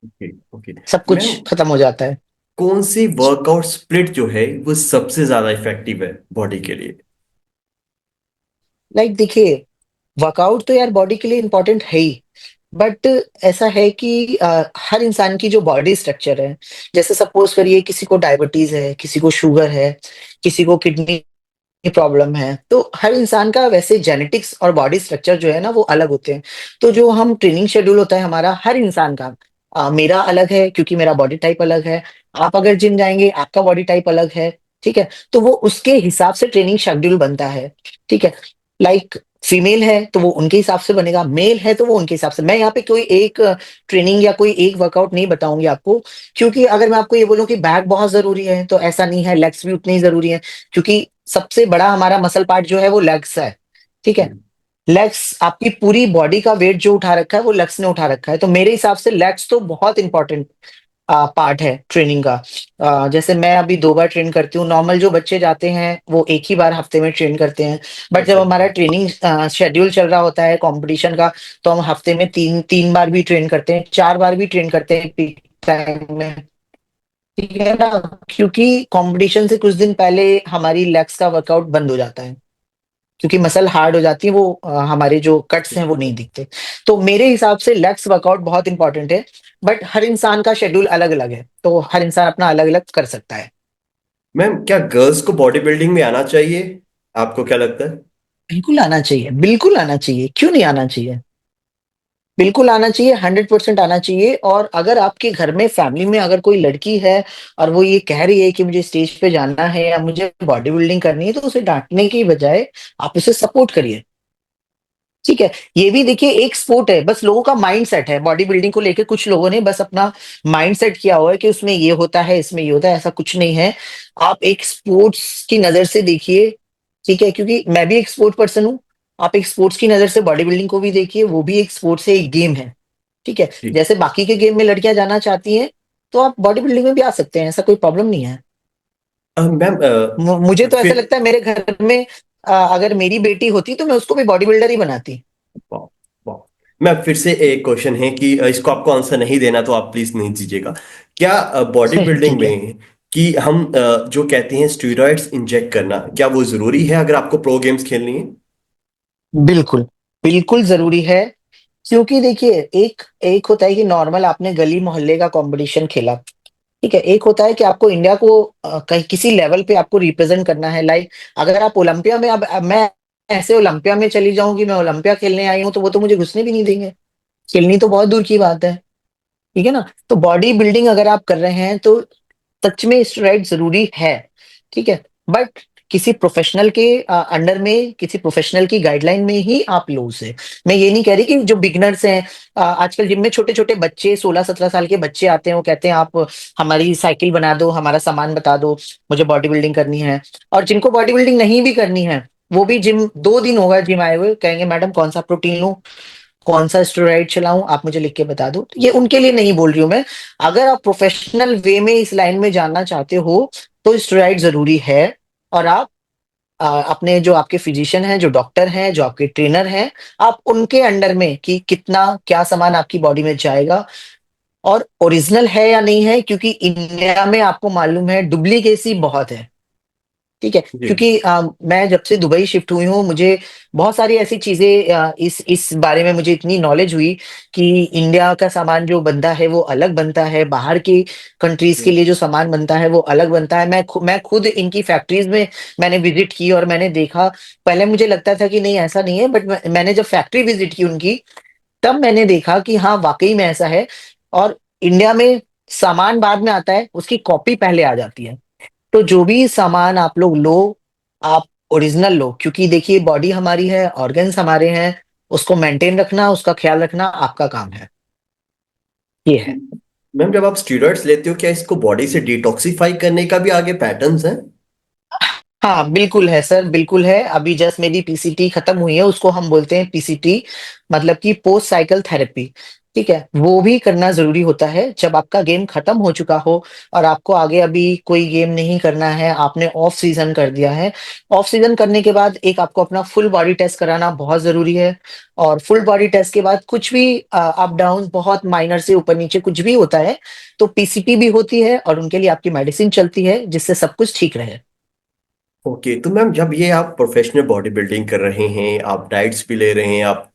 ओके ओके सब मैम। कुछ खत्म हो जाता है। कौन सी वर्कआउट स्प्लिट जो है वो सबसे ज्यादा इफेक्टिव है बॉडी के लिए? लाइक देखिए, वर्कआउट तो यार बॉडी के लिए इंपॉर्टेंट है ही, बट ऐसा है कि हर इंसान की जो बॉडी स्ट्रक्चर है, जैसे सपोज करिए किसी को डायबिटीज है, किसी को शुगर है, किसी को किडनी प्रॉब्लम है, तो हर इंसान का वैसे जेनेटिक्स और बॉडी स्ट्रक्चर जो है ना वो अलग होते हैं। तो जो हम ट्रेनिंग शेड्यूल होता है हमारा हर इंसान का, मेरा अलग है क्योंकि मेरा बॉडी टाइप अलग है। आप अगर जिम जाएंगे आपका बॉडी टाइप अलग है। ठीक है? तो वो उसके हिसाब से ट्रेनिंग शेड्यूल बनता है। ठीक है? लाइक फीमेल है तो वो उनके हिसाब से बनेगा, मेल है तो वो उनके हिसाब से। मैं यहाँ पे कोई एक ट्रेनिंग या कोई एक वर्कआउट नहीं बताऊंगी आपको, क्योंकि अगर मैं आपको ये बोलूं कि बैक बहुत जरूरी है तो ऐसा नहीं है, लेग्स भी उतने ही जरूरी है। क्योंकि सबसे बड़ा हमारा मसल पार्ट जो है वो लेग्स है। ठीक है? लेग्स, आपकी पूरी बॉडी का वेट जो उठा रखा है वो लेग्स ने उठा रखा है, तो मेरे हिसाब से लेग्स तो बहुत इंपॉर्टेंट पार्ट है ट्रेनिंग का। जैसे मैं अभी 2 बार ट्रेन करती हूँ, नॉर्मल जो बच्चे जाते हैं वो एक ही बार हफ्ते में ट्रेन करते हैं। बट जब हमारा एग्जैक्टली। ट्रेनिंग शेड्यूल चल रहा होता है कंपटीशन का, तो हम हफ्ते में तीन तीन बार भी ट्रेन करते हैं, 4 बार भी ट्रेन करते हैं पीक टाइम में। ठीक है ना? क्योंकि कंपटीशन से कुछ दिन पहले हमारी लेग्स का वर्कआउट बंद हो जाता है, क्योंकि मसल हार्ड हो जाती है, वो हमारे जो कट्स हैं वो नहीं दिखते। तो मेरे हिसाब से लेग्स वर्कआउट बहुत इंपॉर्टेंट है। बट हर इंसान का शेड्यूल अलग अलग है, तो हर इंसान अपना अलग अलग कर सकता है। मैम, क्या गर्ल्स को बॉडी बिल्डिंग में आना चाहिए? आपको क्या लगता है? बिल्कुल आना चाहिए, बिल्कुल आना चाहिए, क्यों नहीं आना चाहिए? बिल्कुल आना चाहिए, 100% आना चाहिए। और अगर आपके घर में फैमिली में अगर कोई लड़की है और वो ये कह रही है कि मुझे स्टेज पे जाना है या मुझे बॉडी बिल्डिंग करनी है, तो उसे डांटने की बजाय आप उसे सपोर्ट करिए। ठीक है। ये भी देखिए एक स्पोर्ट है, बस लोगों का माइंड सेट है बॉडी बिल्डिंग को लेके, कुछ लोगों ने बस अपना माइंड सेट किया हुआ है कि उसमें ये होता है, इसमें ये होता है, ऐसा कुछ नहीं है। आप एक स्पोर्ट्स की नजर से देखिए, ठीक है, क्योंकि मैं भी एक स्पोर्ट पर्सन हूँ। आप एक स्पोर्ट्स की नजर से बॉडी बिल्डिंग को भी देखिए, वो भी एक स्पोर्ट्स है, एक गेम है। ठीक है। जी। जैसे बाकी के गेम में लड़कियां जाना चाहती हैं, तो आप बॉडी बिल्डिंग में भी आ सकते हैं, ऐसा कोई प्रॉब्लम नहीं है। मैम मुझे तो ऐसा फिर लगता है मेरे घर में अगर मेरी बेटी होती तो मैं उसको भी बॉडी बिल्डर ही बनाती। वाह, वाह। मैम फिर से एक क्वेश्चन है कि इसको आपको आंसर नहीं देना तो आप प्लीज नहीं दीजिएगा। क्या बॉडी बिल्डिंग ठीक है। में कि हम जो कहते हैं स्टेरॉइड्स इंजेक्ट करना, क्या वो जरूरी है अगर आपको प्रो गेम्स खेलनी है? बिल्कुल, बिल्कुल जरूरी है। क्योंकि देखिए, एक एक होता है कि नॉर्मल आपने गली मोहल्ले का कंपटीशन खेला, ठीक है। एक होता है कि आपको इंडिया को कहीं किसी लेवल पे आपको रिप्रेजेंट करना है, लाइक अगर आप ओलंपिया में, अब मैं ऐसे ओलंपिया में चली जाऊं कि मैं ओलंपिया खेलने आई हूं, तो वो तो मुझे घुसने भी नहीं देंगे। खेलनी तो बहुत दूर की बात है। ठीक है ना। तो बॉडी बिल्डिंग अगर आप कर रहे हैं तो सच में स्टेरॉइड जरूरी है। ठीक है। बट किसी प्रोफेशनल के अंडर में, किसी प्रोफेशनल की गाइडलाइन में ही आप लो उसे। मैं ये नहीं कह रही कि जो बिगनर्स हैं, आजकल जिम में छोटे छोटे बच्चे, 16-17 साल के बच्चे आते हैं, वो कहते हैं आप हमारी साइकिल बना दो, हमारा सामान बता दो, मुझे बॉडी बिल्डिंग करनी है। और जिनको बॉडी बिल्डिंग नहीं भी करनी है, वो भी जिम 2 दिन होगा जिम आए हुए, कहेंगे मैडम कौन सा प्रोटीन लूं, कौन सा स्टेरॉइड चलाऊं, आप मुझे लिख के बता दो। तो ये उनके लिए नहीं बोल रही हूं मैं। अगर आप प्रोफेशनल वे में इस लाइन में जानना चाहते हो, तो स्टेरॉइड जरूरी है। और आप अपने जो आपके फिजिशियन हैं, जो डॉक्टर हैं, जो आपके ट्रेनर हैं, आप उनके अंडर में कि कितना क्या सामान आपकी बॉडी में जाएगा, और ओरिजिनल है या नहीं है, क्योंकि इंडिया में आपको मालूम है डुप्लीकेसी बहुत है। ठीक है। जी। क्योंकि मैं जब से दुबई शिफ्ट हुई हूँ, मुझे बहुत सारी ऐसी चीजें इस बारे में मुझे इतनी नॉलेज हुई कि इंडिया का सामान जो बनता है वो अलग बनता है, बाहर की कंट्रीज के लिए जो सामान बनता है वो अलग बनता है। मैं खुद इनकी फैक्ट्रीज में मैंने विजिट की और मैंने देखा। पहले मुझे लगता था कि नहीं ऐसा नहीं है, बट मैंने जब फैक्ट्री विजिट की उनकी, तब मैंने देखा कि हाँ वाकई में ऐसा है। और इंडिया में सामान बाद में आता है, उसकी कॉपी पहले आ जाती है। तो जो भी सामान आप लोग लो, आप ओरिजिनल लो, क्योंकि देखिए बॉडी हमारी है, ऑर्गन्स हमारे हैं, उसको मेंटेन रखना, उसका ख्याल रखना आपका काम है। ये है। मैम जब आप स्टेरॉइड्स लेते हो, क्या इसको बॉडी से डिटॉक्सिफाई करने का भी आगे पैटर्न्स हैं? हाँ बिल्कुल है सर, बिल्कुल है। अभी जस्ट मेरी पीसीटी खत्म हुई है, उसको हम बोलते हैं पीसीटी, मतलब कि पोस्ट साइकिल थेरेपी। ठीक है। वो भी करना जरूरी होता है जब आपका गेम खत्म हो चुका हो, और आपको आगे अभी कोई गेम नहीं करना है, आपने ऑफ सीजन कर दिया है। ऑफ सीजन करने के बाद एक आपको अपना फुल बॉडी टेस्ट कराना बहुत जरूरी है। और फुल बॉडी टेस्ट के बाद कुछ भी अप डाउन, बहुत माइनर से ऊपर नीचे कुछ भी होता है, तो पीसीटी भी होती है, और उनके लिए आपकी मेडिसिन चलती है जिससे सब कुछ ठीक रहे। ओके, तो मैम जब ये आप प्रोफेशनल बॉडी बिल्डिंग कर रहे हैं, आप डाइट्स भी ले रहे हैं, आप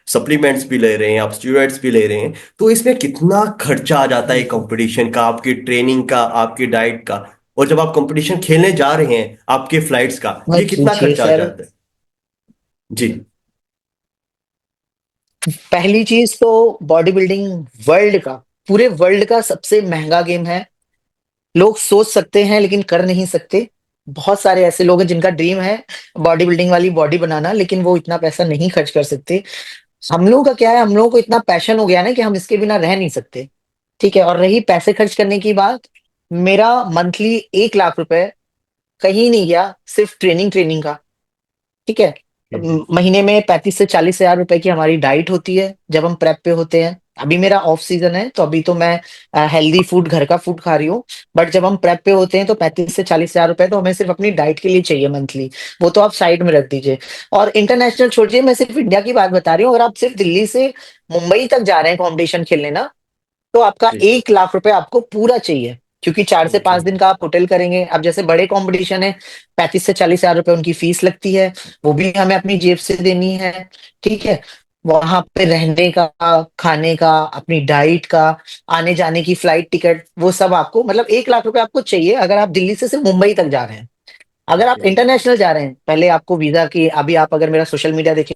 सप्लीमेंट्स भी ले रहे हैं, आप स्टेरॉइड्स भी ले रहे हैं, तो इसमें कितना खर्चा आ जाता है बिल्कुल। कंपटीशन का, आपकी ट्रेनिंग का, आपकी डाइट का, और जब आप कंपटीशन खेलने जा रहे हैं आपके फ्लाइट्स का, ये मत कितना पूछिए खर्चा आ सर। जाता है? जी। पहली चीज तो बॉडी बिल्डिंग वर्ल्ड का, पूरे वर्ल्ड का सबसे महंगा गेम है। लोग सोच सकते हैं लेकिन कर नहीं सकते। बहुत सारे ऐसे लोग हैं जिनका ड्रीम है बॉडी बिल्डिंग वाली बॉडी बनाना, लेकिन वो इतना पैसा नहीं खर्च कर सकते। हम लोगों का क्या है, हम लोगों को इतना पैशन हो गया ना कि हम इसके बिना रह नहीं सकते। ठीक है। और रही पैसे खर्च करने की बात, मेरा मंथली 1 लाख रुपए कहीं नहीं गया, सिर्फ ट्रेनिंग ट्रेनिंग का। ठीक है। जी। महीने में 35 से 40 हजार रुपए की हमारी डाइट होती है जब हम प्रेप पे होते हैं। अभी मेरा ऑफ सीजन है, तो अभी तो मैं हेल्दी फूड, घर का फूड खा रही हूँ। बट जब हम प्रेप पे होते हैं तो 35 से 40 हजार रुपए तो हमें सिर्फ अपनी डाइट के लिए चाहिए मंथली। वो तो आप साइड में रख दीजिए। और इंटरनेशनल छोड़िए, मैं सिर्फ इंडिया की बात बता रही हूँ। अगर आप सिर्फ दिल्ली से मुंबई तक जा रहे हैं कंपटीशन खेलने ना, तो आपका जी। 1 लाख रुपए आपको पूरा चाहिए। क्योंकि 4 से 5 दिन ओके। का आप होटल करेंगे। अब जैसे बड़े कंपटीशन है, 35 से 40 हजार रुपए उनकी फीस लगती है, वो भी हमें अपनी जेब से देनी है। ठीक है। वहां पे रहने का, खाने का, अपनी डाइट का, आने जाने की फ्लाइट टिकट, वो सब आपको, मतलब 1 लाख रुपए आपको चाहिए अगर आप दिल्ली से सिर्फ मुंबई तक जा रहे हैं। अगर आप ओके। इंटरनेशनल जा रहे हैं, पहले आपको वीजा की, अभी आप अगर मेरा सोशल मीडिया देखें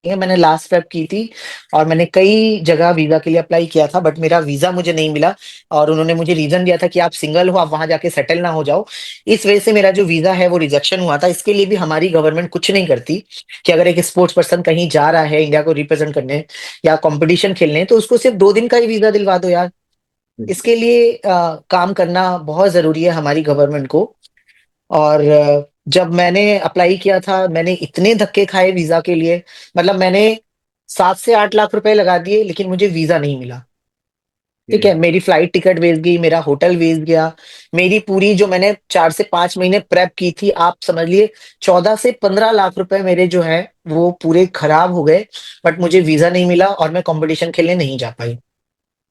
है, मैंने लास्ट प्रेप की थी और मैंने कई जगह वीजा के लिए अप्लाई किया था, बट मेरा वीजा मुझे नहीं मिला। और उन्होंने मुझे रीजन दिया था कि आप सिंगल हो, आप वहां जाके सेटल ना हो जाओ। इस वजह से मेरा जो वीजा है वो रिजेक्शन हुआ था। इसके लिए भी हमारी गवर्नमेंट कुछ नहीं करती कि अगर एक स्पोर्ट्स पर्सन कहीं जा रहा है इंडिया को रिप्रेजेंट करने या कंपटीशन खेलने, तो उसको सिर्फ 2 दिन का ही वीजा दिलवा दो यार। इसके लिए काम करना बहुत जरूरी है हमारी गवर्नमेंट को। और जब मैंने अप्लाई किया था, मैंने इतने धक्के खाए वीजा के लिए। मतलब मैंने 7 से 8 लाख रुपए लगा दिए, लेकिन मुझे वीजा नहीं मिला। ठीक है, मेरी फ्लाइट टिकट वेस्ट गई, मेरा होटल वेस्ट गया। मेरी पूरी जो मैंने 4 से 5 महीने प्रेप की थी, आप समझ लिए 14 से 15 लाख रुपए मेरे जो है वो पूरे खराब हो गए। बट मुझे वीजा नहीं मिला और मैं कंपटीशन खेलने नहीं जा पाई।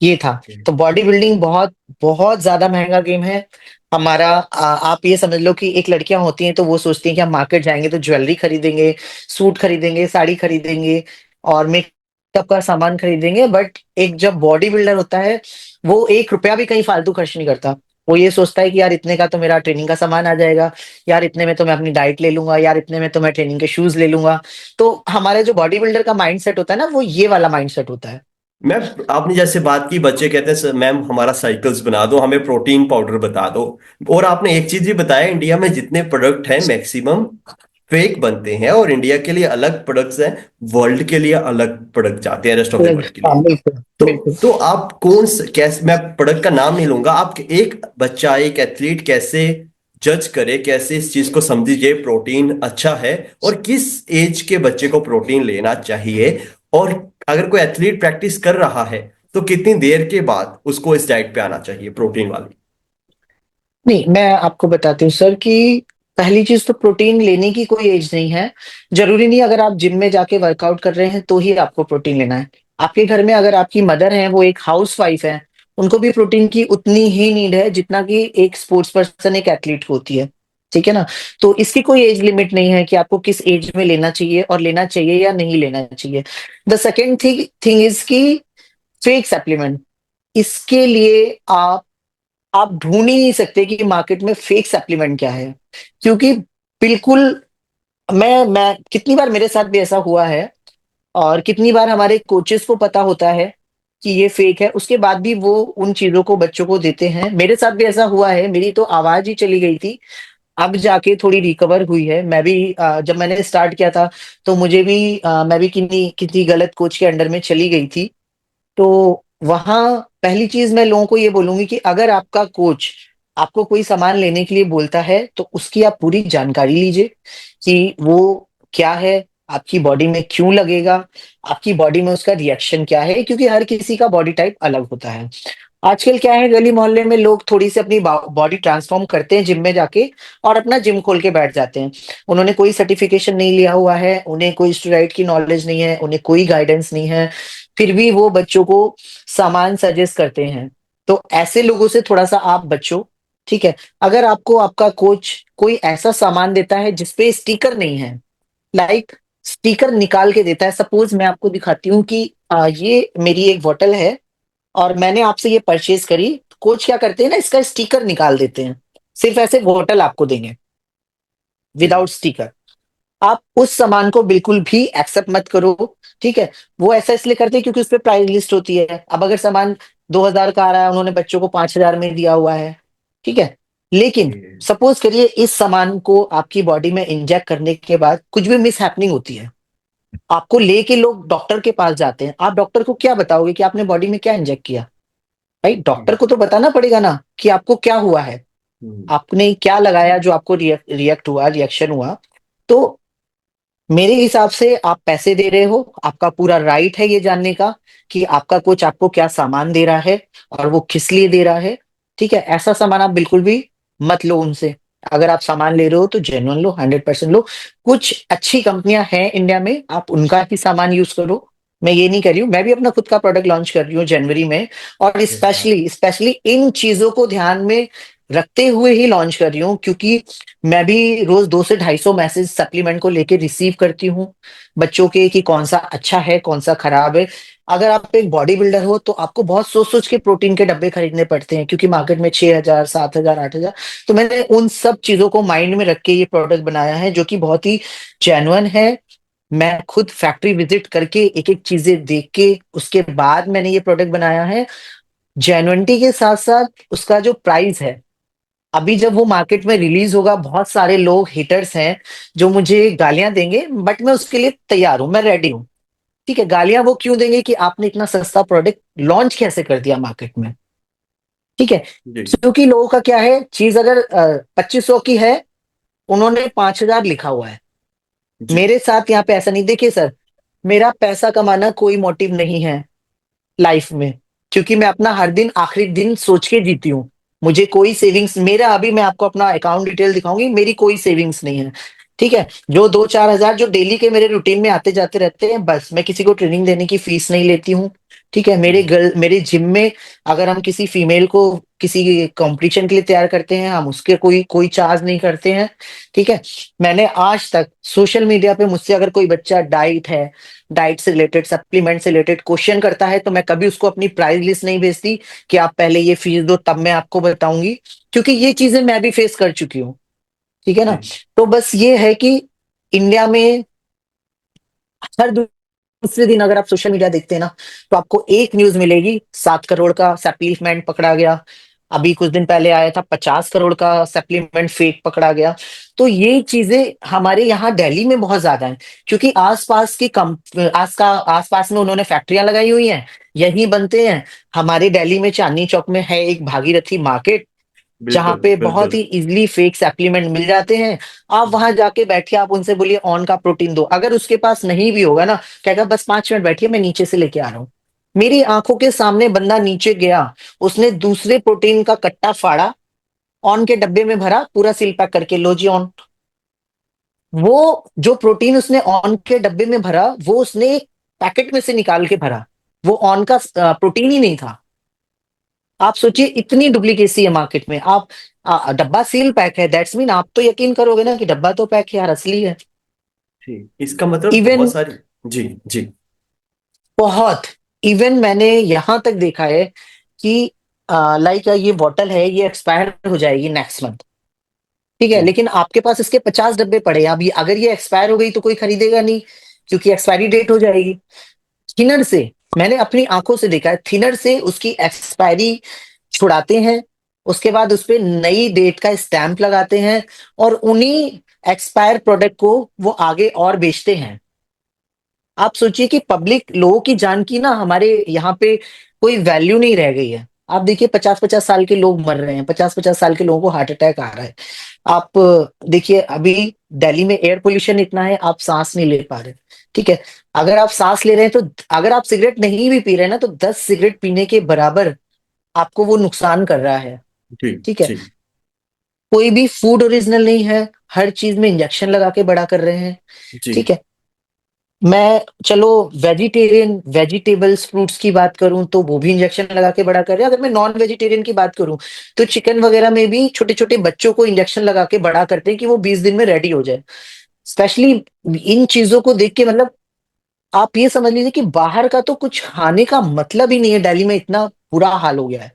ये था। तो बॉडी बिल्डिंग बहुत बहुत ज्यादा महंगा गेम है हमारा। आप ये समझ लो कि एक लड़कियां होती हैं तो वो सोचती हैं कि हम मार्केट जाएंगे तो ज्वेलरी खरीदेंगे, सूट खरीदेंगे, साड़ी खरीदेंगे और मेकअप का सामान खरीदेंगे। बट एक जब बॉडी बिल्डर होता है, वो 1 रुपया भी कहीं फालतू खर्च नहीं करता। वो ये सोचता है कि यार इतने का तो मेरा ट्रेनिंग का सामान आ जाएगा, यार इतने में तो मैं अपनी डाइट ले लूंगा, यार इतने में तो मैं ट्रेनिंग के शूज ले लूंगा। तो हमारे जो बॉडी बिल्डर का माइंड सेट होता है ना, वो ये वाला माइंड सेट होता है। मैं आपने जैसे बात की, बच्चे कहते हैं मैम हमारा साइकिल्स बना दो, हमें प्रोटीन पाउडर बता दो। और आपने एक चीज भी बताया, इंडिया में जितने प्रोडक्ट हैं मैक्सिमम फेक बनते हैं, और इंडिया के लिए अलग प्रोडक्ट्स हैं, वर्ल्ड के लिए अलग प्रोडक्ट जाते हैं, रेस्ट ऑफ द वर्ल्ड के हाँ लिए। बिल्कुल तो बिल्कुल। तो आप कैसे, मैं प्रोडक्ट का नाम नहीं लूंगा, आप एक बच्चा, एक एथलीट कैसे जज करे, कैसे इस चीज को समझिए प्रोटीन अच्छा है, और किस एज के बच्चे को प्रोटीन लेना चाहिए, और अगर कोई एथलीट प्रैक्टिस कर रहा है तो कितनी देर के बाद उसको इस डाइट पे आना चाहिए प्रोटीन वाली। नहीं, मैं आपको बताती हूँ सर कि पहली चीज तो प्रोटीन लेने की कोई एज नहीं है। जरूरी नहीं अगर आप जिम में जाके वर्कआउट कर रहे हैं तो ही आपको प्रोटीन लेना है। आपके घर में अगर आपकी मदर है, वो एक हाउस वाइफ है, उनको भी प्रोटीन की उतनी ही नीड है जितना कि एक स्पोर्ट्स पर्सन, एक एथलीट को होती है। ठीक है ना? तो इसकी कोई एज लिमिट नहीं है कि आपको किस एज में लेना चाहिए और लेना चाहिए या नहीं लेना चाहिए। द सेकेंड थिंग इज की फेक सप्लीमेंट। इसके लिए आप ढूंढ ही नहीं सकते कि मार्केट में फेक सप्लीमेंट क्या है। क्योंकि बिल्कुल, मैं कितनी बार मेरे साथ भी ऐसा हुआ है और कितनी बार हमारे कोचेस को पता होता है कि ये फेक है, उसके बाद भी वो उन चीजों को बच्चों को देते हैं। मेरे साथ भी ऐसा हुआ है, मेरी तो आवाज ही चली गई थी। अब जाके थोड़ी रिकवर हुई है। मैं भी जब मैंने स्टार्ट किया था तो मुझे भी मैं भी किन्हीं किसी गलत कोच के अंडर में चली गई थी। तो वहां पहली चीज मैं लोगों को ये बोलूंगी कि अगर आपका कोच आपको कोई सामान लेने के लिए बोलता है तो उसकी आप पूरी जानकारी लीजिए कि वो क्या है, आपकी बॉडी में क्यों लगेगा, आपकी बॉडी में उसका रिएक्शन क्या है, क्योंकि हर किसी का बॉडी टाइप अलग होता है। आजकल क्या है, गली मोहल्ले में लोग थोड़ी सी अपनी बॉडी ट्रांसफॉर्म करते हैं जिम में जाके और अपना जिम खोल के बैठ जाते हैं। उन्होंने कोई सर्टिफिकेशन नहीं लिया हुआ है, उन्हें कोई स्टेरॉइड की नॉलेज नहीं है, उन्हें कोई गाइडेंस नहीं है, फिर भी वो बच्चों को सामान सजेस्ट करते हैं। तो ऐसे लोगों से थोड़ा सा आप बचो। ठीक है? अगर आपको आपका कोच कोई ऐसा सामान देता है जिसपे स्टिकर नहीं है, लाइक स्टिकर निकाल के देता है, सपोज मैं आपको दिखाती हूँ कि ये मेरी एक बोतल है और मैंने आपसे ये परचेज करी। कोच क्या करते हैं ना, इसका स्टिकर निकाल देते हैं, सिर्फ ऐसे बोतल आपको देंगे विदाउट स्टिकर। आप उस सामान को बिल्कुल भी एक्सेप्ट मत करो। ठीक है? वो ऐसा इसलिए करते हैं क्योंकि उस पर प्राइस लिस्ट होती है। अब अगर सामान 2,000 का आ रहा है, उन्होंने बच्चों को 5,000 में दिया हुआ है। ठीक है? लेकिन सपोज करिए इस सामान को आपकी बॉडी में इंजेक्ट करने के बाद कुछ भी मिस हैपनिंग होती है, आपको लेके लोग डॉक्टर के पास जाते हैं। आप डॉक्टर को क्या बताओगे कि आपने बॉडी में क्या इंजेक्ट किया? भाई डॉक्टर को तो बताना पड़ेगा ना कि आपको क्या हुआ है, आपने क्या लगाया जो आपको रिएक्ट हुआ, रिएक्शन हुआ। तो मेरे हिसाब से आप पैसे दे रहे हो, आपका पूरा राइट है ये जानने का कि आपका कोच आपको क्या सामान दे रहा है और वो किस लिए दे रहा है। ठीक है? ऐसा सामान आप बिल्कुल भी मत लो उनसे। अगर आप सामान ले रहे हो तो जेन्युइन लो, 100% लो। कुछ अच्छी कंपनियां हैं इंडिया में, आप उनका ही सामान यूज करो। मैं ये नहीं कर रही हूँ, मैं भी अपना खुद का प्रोडक्ट लॉन्च कर रही हूँ जनवरी में। और स्पेशली स्पेशली इन चीजों को ध्यान में रखते हुए ही लॉन्च कर रही हूँ, क्योंकि मैं भी रोज 200 से 250 मैसेज सप्लीमेंट को लेके रिसीव करती हूँ बच्चों के, कि कौन सा अच्छा है कौन सा खराब है। अगर आप एक बॉडी बिल्डर हो तो आपको बहुत सोच सोच के प्रोटीन के डब्बे खरीदने पड़ते हैं, क्योंकि मार्केट में 6,000, 7,000, 8,000। तो मैंने उन सब चीजों को माइंड में रख के ये प्रोडक्ट बनाया है जो कि बहुत ही जेन्युइन है, मैं खुद फैक्ट्री विजिट करके एक एक चीजें देख के उसके बाद मैंने ये प्रोडक्ट बनाया है। जेन्युइनिटी के साथ साथ उसका जो प्राइस है, अभी जब वो मार्केट में रिलीज होगा, बहुत सारे लोग हिटर्स हैं जो मुझे गालियां देंगे, बट मैं उसके लिए तैयार हूं, मैं रेडी हूं। ठीक है, गालियां वो क्यों देंगे कि आपने इतना सस्ता प्रोडक्ट लॉन्च कैसे कर दिया मार्केट में। ठीक है, जी क्योंकि लोगों का क्या है, चीज अगर 2500 की है, उन्होंने 5000 लिखा हुआ है। जी मेरे साथ यहाँ पे ऐसा नहीं। देखिए सर, मेरा पैसा कमाना कोई मोटिव नहीं है लाइफ में, क्योंकि मैं अपना हर दिन आखिरी दिन सोच के जीती हूँ। मुझे कोई सेविंग्स, मेरा अभी मैं आपको अपना अकाउंट डिटेल दिखाऊंगी, मेरी कोई सेविंग्स नहीं है। ठीक है, जो 2-4 हजार जो डेली के मेरे रूटीन में आते जाते रहते हैं, बस। मैं किसी को ट्रेनिंग देने की फीस नहीं लेती हूँ। ठीक है, मेरे जिम में अगर हम किसी फीमेल को किसी कंपटीशन के लिए तैयार करते हैं, हम उसके कोई कोई चार्ज नहीं करते हैं। ठीक है, मैंने आज तक सोशल मीडिया पे मुझसे अगर कोई बच्चा डाइट से रिलेटेड, सप्लीमेंट से रिलेटेड क्वेश्चन करता है, तो मैं कभी उसको अपनी प्राइस लिस्ट नहीं भेजती कि आप पहले ये फीस दो तब मैं आपको बताऊंगी, क्योंकि ये चीजें मैं भी फेस कर चुकी हूँ। ठीक है ना। जी तो बस ये है कि इंडिया में हर दूसरे दिन अगर आप सोशल मीडिया देखते हैं ना, तो आपको एक न्यूज मिलेगी, 7 करोड़ का सप्लीमेंट पकड़ा गया। अभी कुछ दिन पहले आया था 50 करोड़ का सप्लीमेंट फेक पकड़ा गया। तो ये चीजें हमारे यहाँ दिल्ली में बहुत ज्यादा है, क्योंकि आसपास की कम आसपास में उन्होंने फैक्ट्रियां लगाई हुई हैं, यहीं बनते हैं। हमारे दिल्ली में चांदनी चौक में है एक भागीरथी मार्केट, जहां बिल्कुल पे बहुत बिल्कुल। ही इजीली फेक सप्लीमेंट मिल जाते हैं। आप वहां जाके बैठिए, आप उनसे बोलिए ऑन का प्रोटीन दो, अगर उसके पास नहीं भी होगा ना, कहेगा बस 5 मिनट बैठिए, मैं नीचे से लेके आ रहा हूँ। मेरी आंखों के सामने बंदा नीचे गया, उसने दूसरे प्रोटीन का कट्टा फाड़ा, ऑन के डब्बे में भरा, पूरा सील पैक करके लो जी ऑन। वो जो प्रोटीन उसने ऑन के डब्बे में भरा, वो उसने एक पैकेट में से निकाल के भरा, वो ऑन का प्रोटीन ही नहीं था। आप सोचिए, इतनी डुप्लीकेसी है मार्केट में। आप डब्बा सील पैक है, दैट्स मीन आप तो यकीन करोगे ना कि डब्बा तो पैक है यार, असली है। जी, इसका मतलब इवन बहुत सारी। जी जी बहुत इवन मैंने यहां तक देखा है कि लाइक ये बॉटल है, ये एक्सपायर हो जाएगी नेक्स्ट मंथ। ठीक है, जी लेकिन आपके पास इसके 50 डब्बे पड़े हैं अभी, अगर ये एक्सपायर हो गई तो कोई खरीदेगा नहीं, क्योंकि एक्सपायरी डेट हो जाएगी। थिनर से, मैंने अपनी आंखों से देखा है, थिनर से उसकी एक्सपायरी छुड़ाते हैं, उसके बाद उस पे नई डेट का स्टैंप लगाते हैं, और उन्हीं एक्सपायर प्रोडक्ट को वो आगे और बेचते हैं। आप सोचिए कि पब्लिक, लोगों की जान की ना हमारे यहाँ पे कोई वैल्यू नहीं रह गई है। आप देखिए, 50-50 साल के लोग मर रहे हैं, 50-50 साल के लोगों को हार्ट अटैक आ रहा है। आप देखिए, अभी दिल्ली में एयर पोल्यूशन इतना है, आप सांस नहीं ले पा रहे। ठीक है, अगर आप सांस ले रहे हैं तो, अगर आप सिगरेट नहीं भी पी रहे हैं ना, तो 10 सिगरेट पीने के बराबर आपको वो नुकसान कर रहा है। जी ठीक है, जी कोई भी फूड ओरिजिनल नहीं है, हर चीज में इंजेक्शन लगा के बड़ा कर रहे हैं। जी ठीक है, मैं चलो वेजिटेरियन वेजिटेबल्स फ्रूट्स की बात करूं तो वो भी इंजेक्शन लगा के बड़ा कर रहे हैं। अगर मैं नॉन वेजिटेरियन की बात करूं, तो चिकन वगैरह में भी छोटे छोटे बच्चों को इंजेक्शन लगा के बड़ा करते हैं कि वो 20 दिन में रेडी हो जाए। स्पेशली इन चीजों को देख के, मतलब आप ये समझ लीजिए कि बाहर का तो कुछ खाने का मतलब ही नहीं है। दिल्ली में इतना बुरा हाल हो गया है,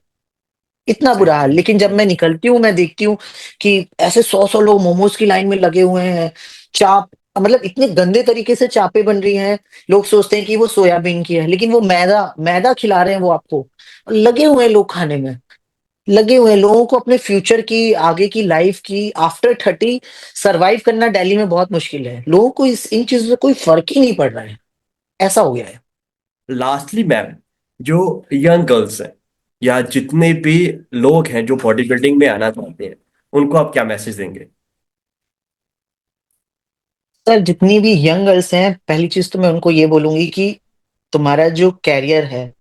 इतना बुरा हाल। एग्जैक्टली लेकिन जब मैं निकलती हूँ, मैं देखती हूँ कि ऐसे 100-100 लोग मोमोज की लाइन में लगे हुए हैं। चाप, मतलब इतने गंदे तरीके से चापे बन रही हैं। लोग सोचते हैं कि वो सोयाबीन की है, लेकिन वो मैदा मैदा खिला रहे हैं वो आपको। लगे हुए हैं लोग खाने में, लगे हुए हैं। लोगों को अपने फ्यूचर की, आगे की लाइफ की, आफ्टर 30 सरवाइव करना दिल्ली में बहुत मुश्किल है। लोगों को इन चीजों से कोई फर्क ही नहीं पड़ रहा है, ऐसा हो गया है। लास्टली मैम, जो यंग गर्ल्स हैं या जितने भी लोग हैं जो बॉडी बिल्डिंग में आना चाहते हैं, उनको आप क्या मैसेज देंगे? सर, जितनी भी यंग गर्ल्स हैं, पहली चीज तो मैं उनको ये बोलूंगी कि तुम्हारा जो कैरियर है,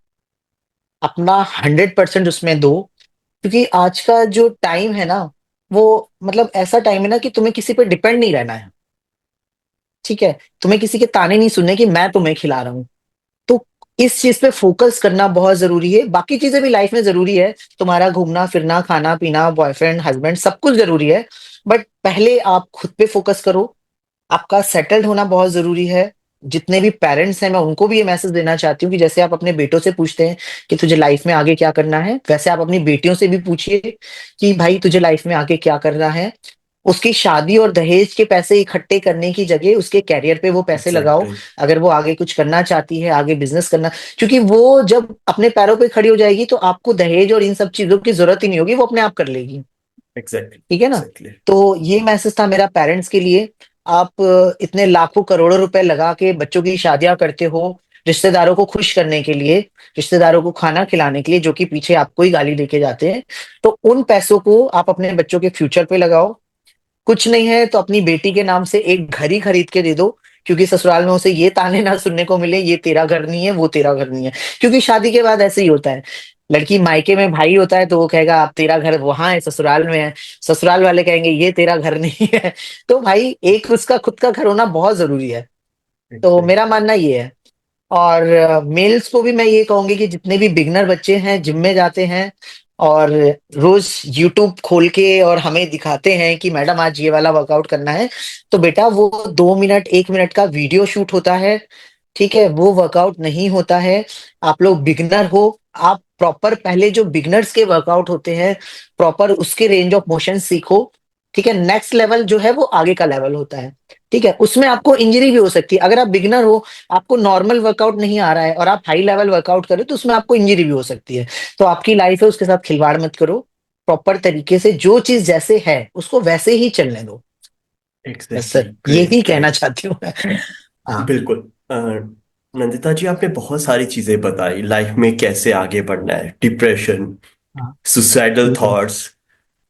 अपना 100% उसमें दो। क्योंकि आज का जो टाइम है ना, वो मतलब ऐसा टाइम है ना कि तुम्हें किसी पे डिपेंड नहीं रहना है। ठीक है, तुम्हें किसी के ताने नहीं सुनने कि मैं तुम्हें खिला रहा हूँ। तो इस चीज पे फोकस करना बहुत जरूरी है। बाकी चीजें भी लाइफ में जरूरी है, तुम्हारा घूमना फिरना, खाना पीना, बॉयफ्रेंड हस्बैंड, सब कुछ जरूरी है। बट पहले आप खुद पे फोकस करो। आपका सेटल्ड होना बहुत जरूरी है। जितने भी पेरेंट्स हैं, मैं उनको भी ये मैसेज देना चाहती हूँ कि जैसे आप अपने बेटों से पूछते हैं कि तुझे लाइफ में आगे क्या करना है, वैसे आप अपनी बेटियों से भी पूछिए कि भाई तुझे लाइफ में आगे क्या करना है। उसकी शादी और दहेज के पैसे इकट्ठे करने की जगह उसके कैरियर पे वो पैसे लगाओ। एग्जैक्टली। अगर वो आगे कुछ करना चाहती है, आगे बिजनेस करना, क्योंकि वो जब अपने पैरों पे खड़ी हो जाएगी तो आपको दहेज और इन सब चीजों की जरूरत ही नहीं होगी, वो अपने आप कर लेगी। एग्जैक्टली। ठीक है ना? एग्जैक्टली। तो ये मैसेज था मेरा पेरेंट्स के लिए। आप इतने लाखों करोड़ों रुपए लगा के बच्चों की शादियां करते हो, रिश्तेदारों को खुश करने के लिए, रिश्तेदारों को खाना खिलाने के लिए, जो कि पीछे आपको ही गाली देके जाते हैं। तो उन पैसों को आप अपने बच्चों के फ्यूचर पे लगाओ। कुछ नहीं है तो अपनी बेटी के नाम से एक घर ही खरीद के दे दो, क्योंकि ससुराल में उसे ये ताने ना सुनने को मिले, ये तेरा घर नहीं है, वो तेरा घर नहीं है। क्योंकि शादी के बाद ऐसे ही होता है, लड़की मायके में भाई होता है तो वो कहेगा आप तेरा घर वहां है, ससुराल में है। ससुराल वाले कहेंगे ये तेरा घर नहीं है। तो भाई एक उसका खुद का घर होना बहुत जरूरी है। तो मेरा एग्जैक्टली। मानना ये है। और मेल्स को भी मैं ये कहूंगी कि जितने भी बिगनर बच्चे हैं, जिम में जाते हैं और रोज यूट्यूब खोल के और हमें दिखाते हैं कि मैडम आज ये वाला वर्कआउट करना है, तो बेटा वो 2 मिनट 1 मिनट का वीडियो शूट होता है। ठीक है, वो वर्कआउट नहीं होता है। आप लोग बिगनर हो, आप प्रॉपर पहले जो बिगनर्स के वर्कआउट होते हैं, प्रॉपर उसके रेंज ऑफ मोशन सीखो। ठीक है, नेक्स्ट लेवल जो है वो आगे का लेवल होता है। ठीक है, उसमें आपको इंजरी भी हो सकती है। अगर आप बिगनर हो, आपको नॉर्मल वर्कआउट नहीं आ रहा है और आप हाई लेवल वर्कआउट करो, तो उसमें आपको इंजरी भी हो सकती है। तो आपकी लाइफ है, उसके साथ खिलवाड़ मत करो। प्रॉपर तरीके से जो चीज जैसे है उसको वैसे ही चलने दो। बस एग्जैक्टली। सर यही ग्रेट, कहना ग्रेट। चाहती हूँ मैं। हाँ। बिल्कुल। नंदिता जी, आपने बहुत सारी चीजें बताई लाइफ में कैसे आगे बढ़ना है, डिप्रेशन, हाँ। सुसाइडल बिल्कुल। थॉट्स,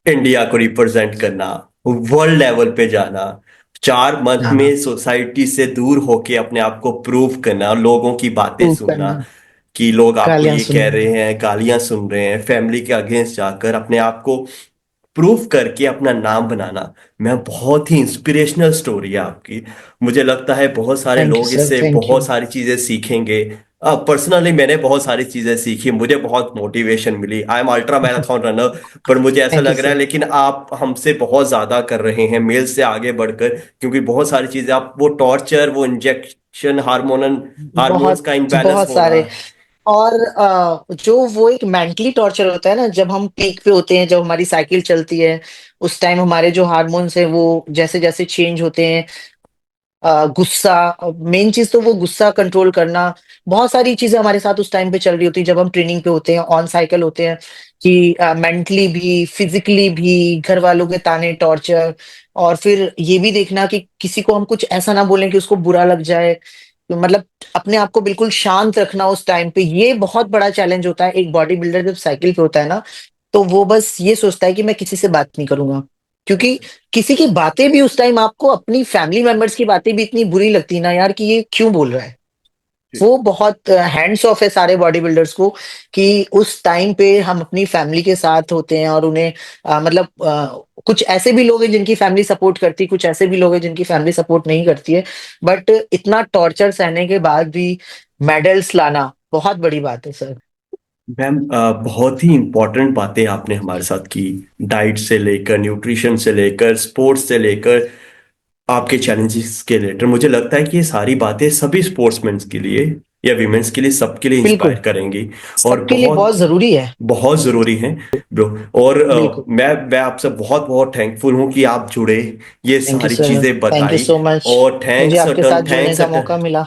इंडिया को रिप्रेजेंट करना, वर्ल्ड लेवल पे जाना, 4 मंथ हाँ। में सोसाइटी से दूर होके अपने आप को प्रूव करना, लोगों की बातें प्रूव सुनना करना। कि लोग आपको गालियां ये कह सुनना। रहे हैं, गालियां सुन रहे हैं, फैमिली के अगेंस्ट जाकर अपने आप को प्रूफ करके अपना नाम बनाना। मैं बहुत ही इंस्पिरेशनल स्टोरी है आपकी। मुझे लगता है बहुत सारे थैंक यू लोग सर, इससे थैंक बहुत यू। सारी चीजें सीखेंगे। पर्सनली मैंने बहुत सारी चीजें सीखी, मुझे बहुत मोटिवेशन मिली। I am ultra marathon runner, पर मुझे ऐसा थैंक यू लग रहा है सर। लेकिन आप हमसे बहुत ज्यादा कर रहे हैं मेल से आगे बढ़कर, क्योंकि बहुत सारी चीजें आप वो टॉर्चर, वो इंजेक्शन, हार्मोनल हार्मोन्स बहुत का इम्बैलेंस बहुत होना। सारे। और जो वो एक मेंटली टॉर्चर होता है ना, जब हम पीक पे होते हैं, जब हमारी साइकिल चलती है, उस टाइम हमारे जो हार्मोन्स हैं वो जैसे जैसे चेंज होते हैं। गुस्सा, मेन चीज तो वो गुस्सा कंट्रोल करना। बहुत सारी चीजें हमारे साथ उस टाइम पे चल रही होती है जब हम ट्रेनिंग पे होते हैं, ऑन साइकिल होते हैं, कि मेंटली भी फिजिकली भी घर वालों के ताने, टॉर्चर। और फिर ये भी देखना कि किसी को हम कुछ ऐसा ना बोलें कि उसको बुरा लग जाए। तो मतलब अपने आप को बिल्कुल शांत रखना उस टाइम पे, ये बहुत बड़ा चैलेंज होता है। एक बॉडी बिल्डर जब साइकिल पे होता है ना, तो वो बस ये सोचता है कि मैं किसी से बात नहीं करूंगा। क्योंकि किसी की बातें भी उस टाइम, आपको अपनी फैमिली मेंबर्स की बातें भी इतनी बुरी लगती है ना यार, कि ये क्यों बोल रहा है। वो बहुत हैंड्स ऑफ है सारे बॉडी बिल्डर्स को, कि उस टाइम पे हम अपनी फैमिली के साथ होते हैं और उन्हें मतलब कुछ ऐसे भी लोग हैं जिनकी फैमिली सपोर्ट करती है, कुछ ऐसे भी लोग हैं जिनकी फैमिली सपोर्ट नहीं करती है। बट इतना टॉर्चर सहने के बाद भी मेडल्स लाना बहुत बड़ी बात है सर। मैम, बहुत ही इंपॉर्टेंट बातें आपने हमारे साथ की। डाइट से लेकर, न्यूट्रिशन से लेकर, स्पोर्ट्स से लेकर, आपके चैलेंजेस के लेकर, मुझे लगता है कि ये सारी बातें सभी स्पोर्ट्समैन के लिए या विमेंस के लिए, सबके लिए बिल्कुल, इंस्पायर करेंगी। और सबके लिए बहुत बहुत जरूरी है। बहुत ज़रूरी है ब्रो। और बिल्कुल। मैं आपसे बहुत बहुत थैंकफुल हूँ कि आप जुड़े, ये थैंक यू सारी सर। चीज़ें थैंक यू बताई। So much. और मुझे थैंक्स आपके अटन, साथ जुड़ने का मौका मिला।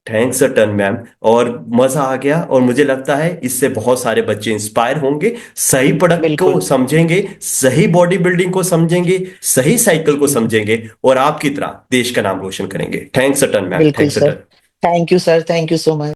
Thanks a ton ma'am. और मजा आ गया, और मुझे लगता है इससे बहुत सारे बच्चे इंस्पायर होंगे, सही प्रोडक्ट को बिल्कुल। समझेंगे, सही बॉडी बिल्डिंग को समझेंगे, सही साइकिल को बिल्कुल। समझेंगे, और आपकी तरह देश का नाम रोशन करेंगे। थैंक्स अटन मैम, बिल्कुल thanks sir. A ton. Thank you sir, thank you so much.